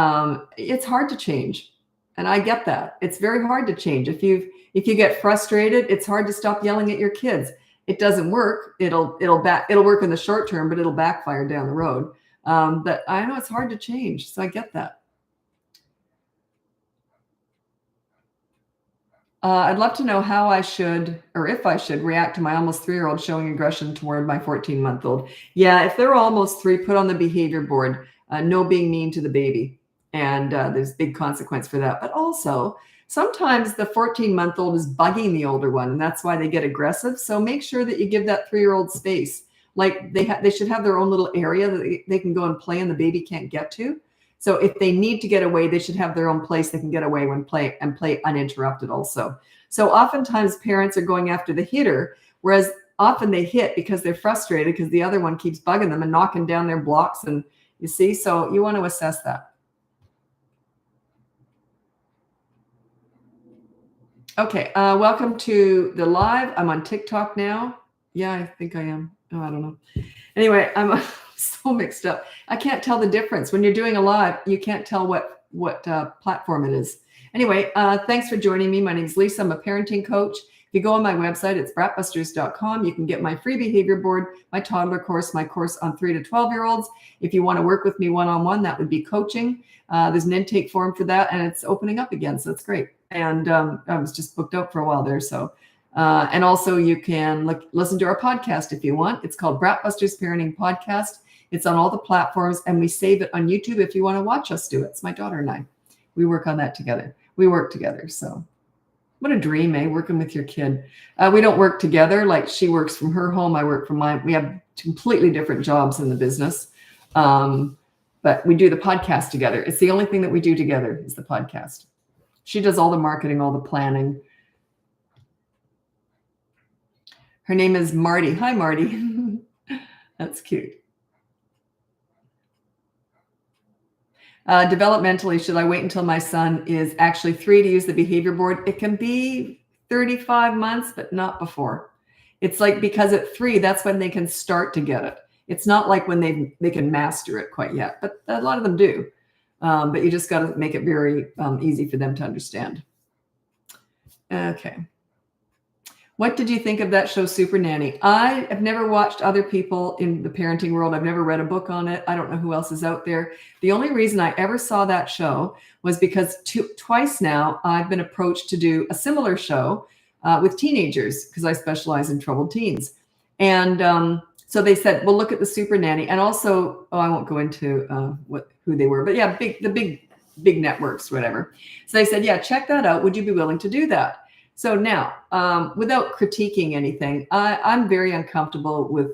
it's hard to change. And I get that. It's very hard to change. If you get frustrated, it's hard to stop yelling at your kids. It doesn't work. It'll work in the short term, but it'll backfire down the road. But I know it's hard to change, so I get that. I'd love to know how I should, or if I should, react to my almost 3-year-old showing aggression toward my 14-month-old. Yeah, if they're almost 3, put on the behavior board, no being mean to the baby. And there's big consequence for that. But also, sometimes the 14-month-old is bugging the older one, and that's why they get aggressive. So make sure that you give that 3-year-old space. Like they should have their own little area that they can go and play and the baby can't get to. So if they need to get away, they should have their own place they can get away and play uninterrupted also. So oftentimes parents are going after the hitter, whereas often they hit because they're frustrated because the other one keeps bugging them and knocking down their blocks. And you see, so you want to assess that. Okay, welcome to the live. I'm on TikTok now. Yeah, I think I am. Oh, I don't know. Anyway, I'm so mixed up. I can't tell the difference. When you're doing a live, you can't tell what platform it is. Anyway, thanks for joining me. My name is Lisa. I'm a parenting coach. If you go on my website, it's BratBusters.com. You can get my free behavior board, my toddler course, my course on 3 to 12-year-olds. If you want to work with me one-on-one, that would be coaching. There's an intake form for that, and it's opening up again, so that's great. And I was just booked out for a while there, so. And also you can listen to our podcast if you want. It's called BratBusters Parenting Podcast. It's on all the platforms and we save it on YouTube if you want to watch us do it. It's my daughter and I. We work on that together. We work together. So what a dream, eh? Working with your kid. We don't work together. Like she works from her home. I work from mine. We have completely different jobs in the business. But we do the podcast together. It's the only thing that we do together is the podcast. She does all the marketing, all the planning. Her name is Marty. Hi, Marty. That's cute. Developmentally, should I wait until my son is actually 3 to use the behavior board? It can be 35 months, but not before. It's like because at 3, that's when they can start to get it. It's not like when they can master it quite yet, but a lot of them do. But you just got to make it very easy for them to understand. Okay. What did you think of that show, Super Nanny? I have never watched other people in the parenting world. I've never read a book on it. I don't know who else is out there. The only reason I ever saw that show was because twice now I've been approached to do a similar show with teenagers because I specialize in troubled teens. And So they said, well, look at the super nanny. And also, I won't go into who they were, but yeah, big networks, whatever. So they said, yeah, check that out. Would you be willing to do that? So now, without critiquing anything, I'm very uncomfortable with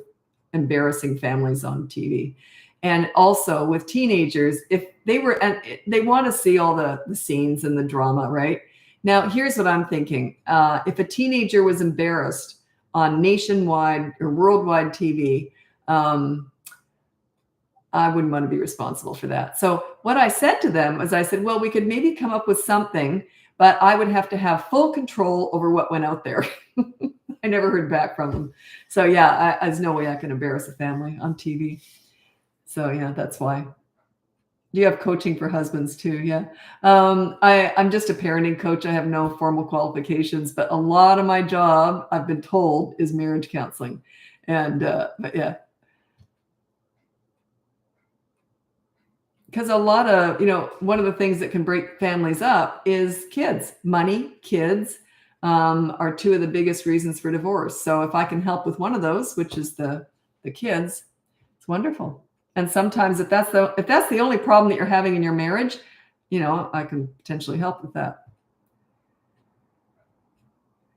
embarrassing families on TV. And also with teenagers, if they were, and they want to see all the scenes and the drama, right? Now, here's what I'm thinking. If a teenager was embarrassed on nationwide or worldwide TV, I wouldn't want to be responsible for that. So what I said to them was, I said, well, we could maybe come up with something, but I would have to have full control over what went out there. I never heard back from them. So yeah, there's no way I can embarrass a family on TV. So yeah, that's why. You have coaching for husbands too. Yeah. I'm just a parenting coach. I have no formal qualifications, but a lot of my job, I've been told, is marriage counseling. And, but yeah. Because a lot of, one of the things that can break families up is kids. Money, kids are two of the biggest reasons for divorce. So if I can help with one of those, which is the kids, it's wonderful. And sometimes if that's the only problem that you're having in your marriage, I can potentially help with that.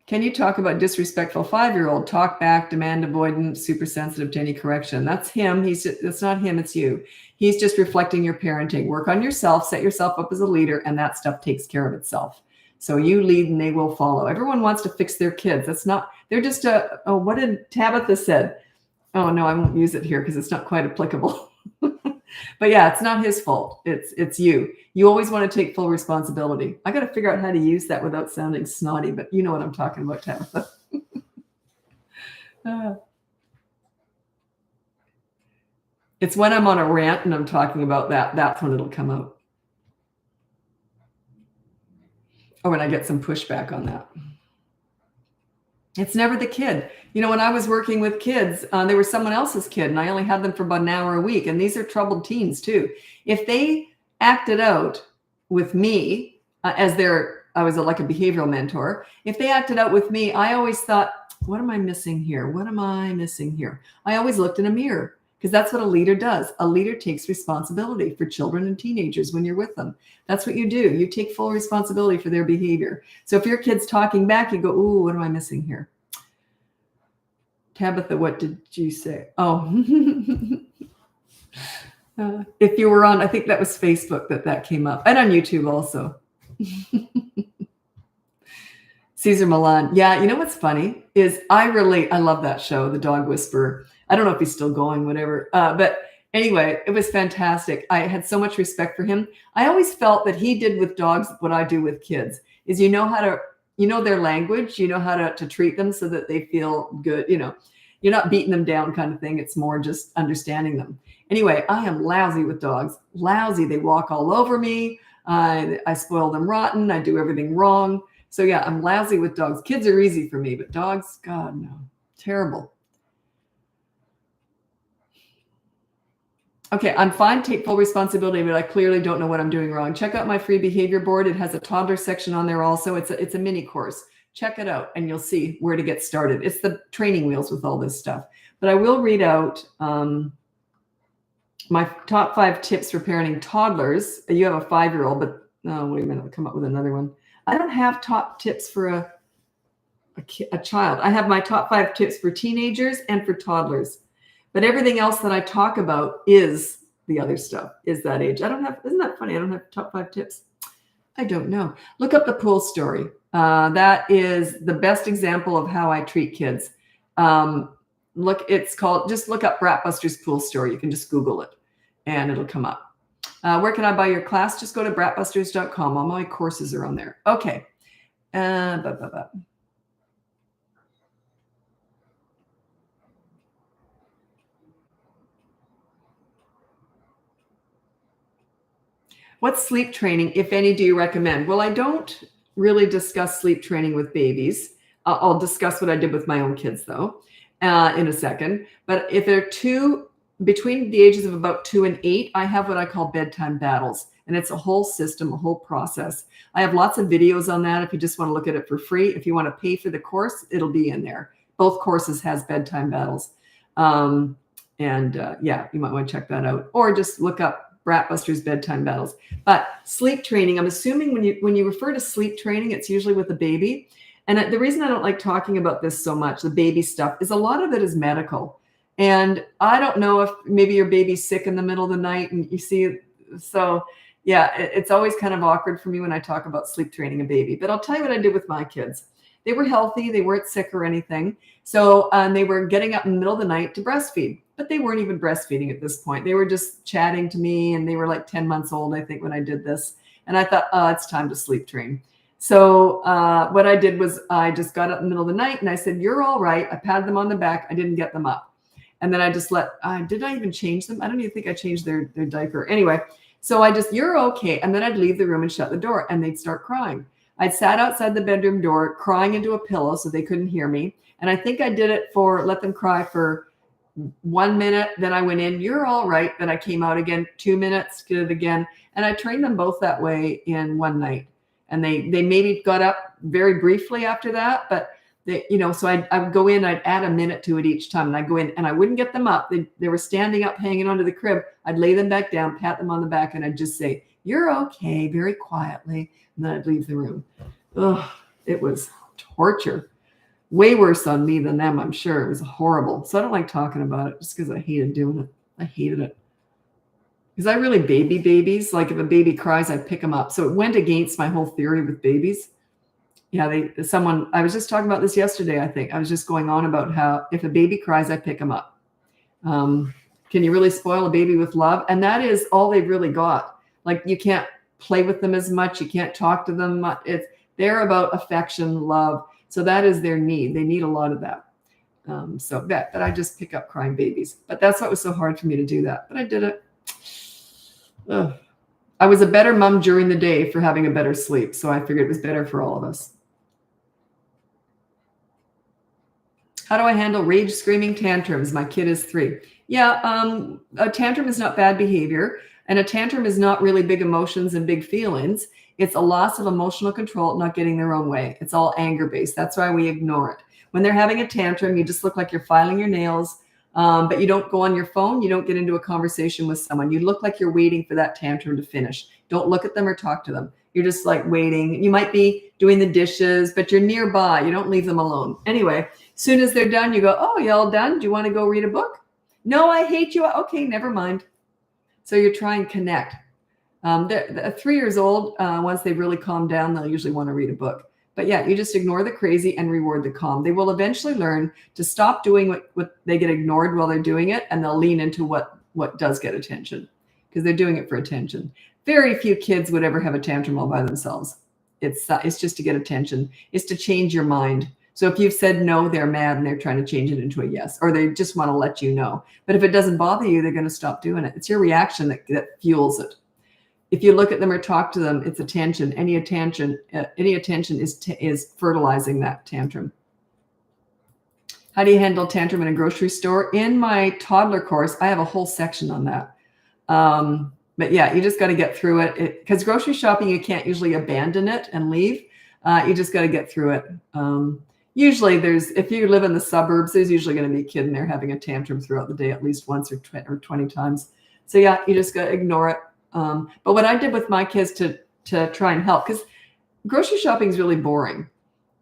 Can you talk about disrespectful 5-year-old? Talk back, demand avoidant, super sensitive to any correction. That's him. It's not him, it's you. He's just reflecting your parenting. Work on yourself, set yourself up as a leader, and that stuff takes care of itself. So you lead and they will follow. Everyone wants to fix their kids. They're just what did Tabitha said? Oh no, I won't use it here because it's not quite applicable. But yeah, it's not his fault. It's you. You always want to take full responsibility. I got to figure out how to use that without sounding snotty, but you know what I'm talking about, Tabitha. It's when I'm on a rant and I'm talking about that, that's when it'll come out. Or when I get some pushback on that. It's never the kid. When I was working with kids, they were someone else's kid, and I only had them for about an hour a week. And these are troubled teens too. If they acted out with me I was like a behavioral mentor. If they acted out with me, I always thought, what am I missing here? What am I missing here? I always looked in a mirror, because that's what a leader does. A leader takes responsibility for children and teenagers when you're with them. That's what you do. You take full responsibility for their behavior. So if your kid's talking back, you go, ooh, what am I missing here? Tabitha, what did you say? Oh, if you were on, I think that was Facebook that came up, and on YouTube also. Caesar Milan. Yeah, what's funny is I love that show, The Dog Whisperer. I don't know if he's still going, whatever. But anyway, it was fantastic. I had so much respect for him. I always felt that he did with dogs what I do with kids, is their language, how to treat them so that they feel good. You're not beating them down kind of thing. It's more just understanding them. Anyway, I am lousy with dogs. Lousy. They walk all over me. I spoil them rotten. I do everything wrong. So yeah, I'm lousy with dogs. Kids are easy for me, but dogs, God, no. Terrible. Okay, I'm fine. Take full responsibility, but I clearly don't know what I'm doing wrong. Check out my free behavior board. It has a toddler section on there also. It's a mini course. Check it out and you'll see where to get started. It's the training wheels with all this stuff. But I will read out my top 5 tips for parenting toddlers. You have a 5-year-old, but no, wait a minute, I'll come up with another one. I don't have top tips for a child. I have my top 5 tips for teenagers and for toddlers. But everything else that I talk about is the other stuff, is that age. Isn't that funny? I don't have top 5 tips. I don't know. Look up the pool story. That is the best example of how I treat kids. Just look up BratBusters pool story. You can just Google it and it'll come up. Where can I buy your class? Just go to BratBusters.com. All my courses are on there. Okay. What sleep training, if any, do you recommend? Well, I don't really discuss sleep training with babies. I'll discuss what I did with my own kids, though, in a second. But if they're between the ages of about 2 and 8, I have what I call bedtime battles. And it's a whole system, a whole process. I have lots of videos on that if you just want to look at it for free. If you want to pay for the course, it'll be in there. Both courses has bedtime battles. Yeah, you might want to check that out, or just look up BratBusters bedtime battles. But sleep training, I'm assuming when you refer to sleep training, it's usually with a baby. And the reason I don't like talking about this so much, the baby stuff, is a lot of it is medical. And I don't know if maybe your baby's sick in the middle of the night and you see, so yeah, it's always kind of awkward for me when I talk about sleep training a baby. But I'll tell you what I did with my kids. They were healthy. They weren't sick or anything. So they were getting up in the middle of the night to breastfeed, but they weren't even breastfeeding at this point. They were just chatting to me, and they were like 10 months old, I think, when I did this. And I thought, oh, it's time to sleep train. So what I did was I just got up in the middle of the night and I said, you're all right. I patted them on the back. I didn't get them up. And then I just did I even change them? I don't even think I changed their diaper. Anyway, so you're okay. And then I'd leave the room and shut the door, and they'd start crying. I'd sat outside the bedroom door crying into a pillow so they couldn't hear me. And I think I did it let them cry for 1 minute. Then I went in, you're all right. Then I came out again, 2 minutes, did it again. And I trained them both that way in one night. And they maybe got up very briefly after that, but so I would go in, I'd add a minute to it each time. And I'd go in and I wouldn't get them up. They were standing up, hanging onto the crib. I'd lay them back down, pat them on the back, and I'd just say, you're okay, very quietly. And then I'd leave the room. Ugh, it was torture. Way worse on me than them, I'm sure. It was horrible. So I don't like talking about it just because I hated doing it. I hated it. Because I really baby babies. Like if a baby cries, I pick them up. So it went against my whole theory with babies. Yeah, I was just talking about this yesterday, I think. I was just going on about how if a baby cries, I pick them up. Can you really spoil a baby with love? And that is all they've really got. Like you can't play with them as much. You can't talk to them much. They're about affection, love. So that is their need. They need a lot of that. But I just pick up crying babies. But that's what was so hard for me to do that. But I did it. Ugh. I was a better mom during the day for having a better sleep. So I figured it was better for all of us. How do I handle rage, screaming, tantrums? My kid is 3. Yeah, a tantrum is not bad behavior. And a tantrum is not really big emotions and big feelings. It's a loss of emotional control, not getting their own way. It's all anger-based. That's why we ignore it. When they're having a tantrum, you just look like you're filing your nails, but you don't go on your phone. You don't get into a conversation with someone. You look like you're waiting for that tantrum to finish. Don't look at them or talk to them. You're just like waiting. You might be doing the dishes, but you're nearby. You don't leave them alone. Anyway, as soon as they're done, you go, oh, you all done? Do you want to go read a book? No, I hate you. Okay, never mind. So you try and connect. They're 3 years old. Once they really calm down, they'll usually want to read a book. But yeah, you just ignore the crazy and reward the calm. They will eventually learn to stop doing what they get ignored while they're doing it, and they'll lean into what does get attention because they're doing it for attention. Very few kids would ever have a tantrum all by themselves. It's just to get attention. It's to change your mind. So if you've said no, they're mad and they're trying to change it into a yes, or they just want to let you know. But if it doesn't bother you, they're going to stop doing it. It's your reaction that fuels it. If you look at them or talk to them, it's attention. Any attention is fertilizing that tantrum. How do you handle tantrum in a grocery store? In my toddler course, I have a whole section on that. But yeah, you just got to get through it. Because grocery shopping, you can't usually abandon it and leave. You just got to get through it. Usually if you live in the suburbs, there's usually going to be a kid in there having a tantrum throughout the day at least once or 20 times. So yeah, you just got to ignore it. But what I did with my kids to try and help, because grocery shopping is really boring.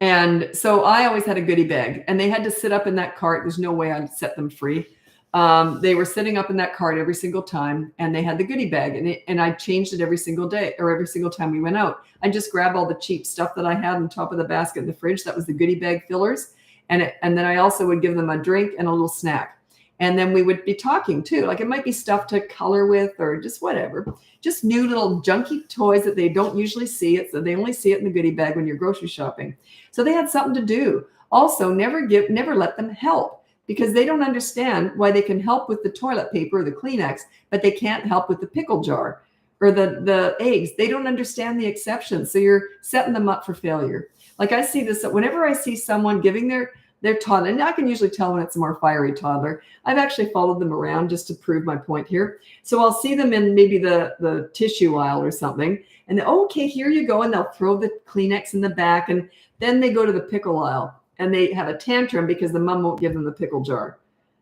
And so I always had a goodie bag, and they had to sit up in that cart. There's no way I'd set them free. They were sitting up in that cart every single time, and they had the goodie bag, and I changed it every single day or every single time we went out. I just grabbed all the cheap stuff that I had on top of the basket in the fridge. That was the goodie bag fillers. And then I also would give them a drink and a little snack. And then we would be talking too. Like it might be stuff to color with or just whatever. Just new little junky toys that they don't usually see it. So they only see it in the goodie bag when you're grocery shopping. So they had something to do. Also, never let them help, because they don't understand why they can help with the toilet paper or the Kleenex, but they can't help with the pickle jar or the eggs. They don't understand the exceptions. So you're setting them up for failure. Like I see this, whenever I see someone giving their toddler, and I can usually tell when it's a more fiery toddler. I've actually followed them around just to prove my point here. So I'll see them in maybe the tissue aisle or something, and okay, here you go. And they'll throw the Kleenex in the back, and then they go to the pickle aisle and they have a tantrum because the mom won't give them the pickle jar.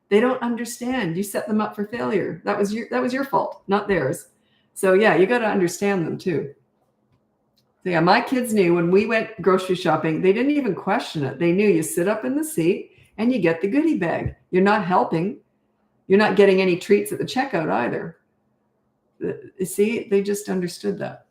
They don't understand. You set them up for failure. That was your fault, not theirs. So yeah, you got to understand them too. So yeah, my kids knew when we went grocery shopping, they didn't even question it. They knew you sit up in the seat and you get the goodie bag. You're not helping. You're not getting any treats at the checkout either. See, they just understood that.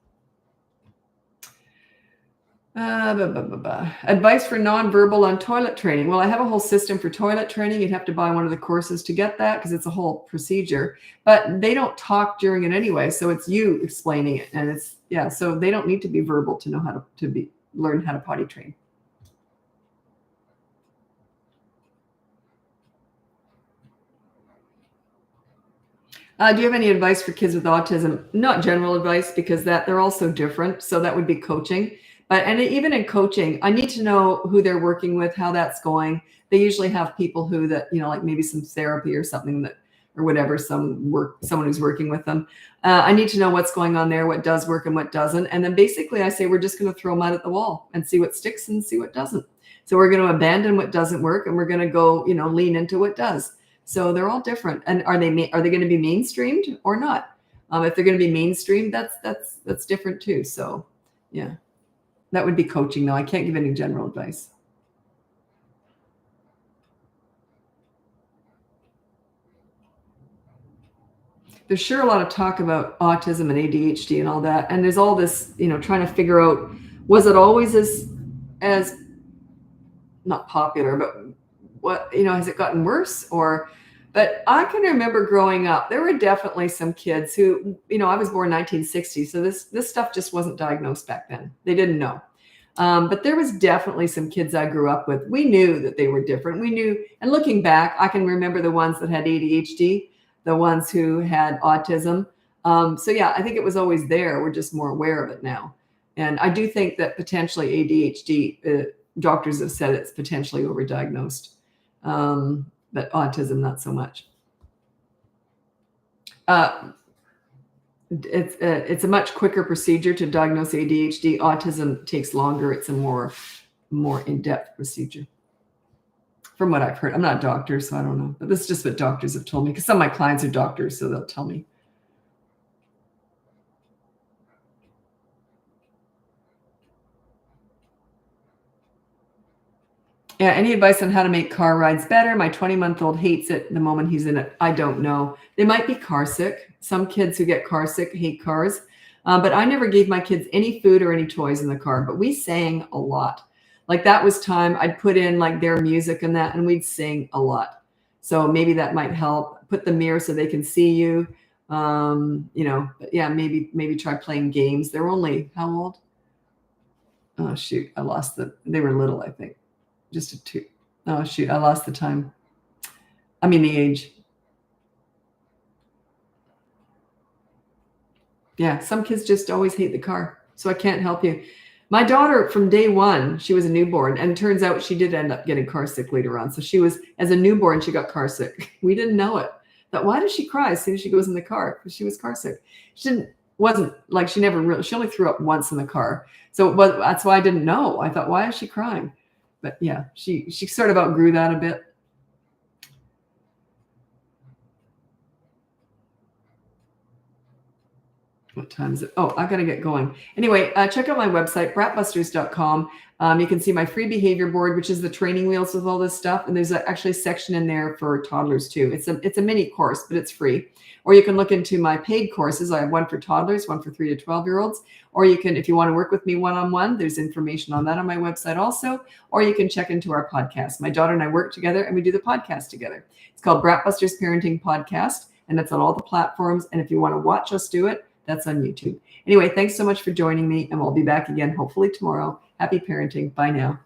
Advice for nonverbal on toilet training. Well, I have a whole system for toilet training. You'd have to buy one of the courses to get that because it's a whole procedure. But they don't talk during it anyway, so it's you explaining it, and it's so they don't need to be verbal to know how to learn how to potty train. Do you have any advice for kids with autism? Not general advice because they're all so different. So that would be coaching. And even in coaching, I need to know who they're working with, how that's going. They usually have people like maybe some therapy or something or whatever, someone who's working with them. I need to know what's going on there, what does work and what doesn't. And then basically I say, we're just going to throw mud at the wall and see what sticks and see what doesn't. So we're going to abandon what doesn't work and we're going to go, lean into what does. So they're all different. And are they going to be mainstreamed or not? If they're going to be mainstreamed, that's different too. So yeah. That would be coaching, though. I can't give any general advice. There's sure a lot of talk about autism and ADHD and all that. And there's all this, trying to figure out, was it always as not popular, but what, has it gotten worse? But I can remember growing up, there were definitely some kids who, I was born in 1960. So this stuff just wasn't diagnosed back then. They didn't know. But there was definitely some kids I grew up with. We knew that they were different. We knew, and looking back, I can remember the ones that had ADHD, the ones who had autism. So yeah, I think it was always there. We're just more aware of it now. And I do think that potentially ADHD, doctors have said it's potentially overdiagnosed. But autism, not so much. It's a much quicker procedure to diagnose ADHD. Autism takes longer. It's a more in-depth procedure. From what I've heard, I'm not a doctor, so I don't know. But this is just what doctors have told me because some of my clients are doctors, so they'll tell me. Yeah, any advice on how to make car rides better? My 20-month-old hates it the moment he's in it. I don't know. They might be car sick. Some kids who get car sick hate cars. But I never gave my kids any food or any toys in the car. But we sang a lot. Like that was time I'd put in like their music and that, and we'd sing a lot. So maybe that might help. Put the mirror so they can see you. But yeah, maybe try playing games. They're only how old? Oh shoot, I lost they were little, I think. Just a 2. Oh shoot, I lost the time. I mean the age. Yeah, some kids just always hate the car. So I can't help you. My daughter from day one, she was a newborn, and it turns out she did end up getting car sick later on. So she was, as a newborn, she got car sick. We didn't know it. But why does she cry as soon as she goes in the car? Because she was car sick. She only threw up once in the car. So that's why I didn't know. I thought, why is she crying? But yeah, she sort of outgrew that a bit. What time is it? Oh, I got to get going. Anyway, check out my website, BratBusters.com. You can see my free behavior board, which is the training wheels with all this stuff. And there's actually a section in there for toddlers too. It's a mini course, but it's free. Or you can look into my paid courses. I have one for toddlers, one for 3 to 12-year-olds. Or you can, if you want to work with me one-on-one, there's information on that on my website also. Or you can check into our podcast. My daughter and I work together and we do the podcast together. It's called BratBusters Parenting Podcast, and it's on all the platforms. And if you want to watch us do it, that's on YouTube. Anyway, thanks so much for joining me, and we'll be back again hopefully tomorrow. Happy parenting. Bye now.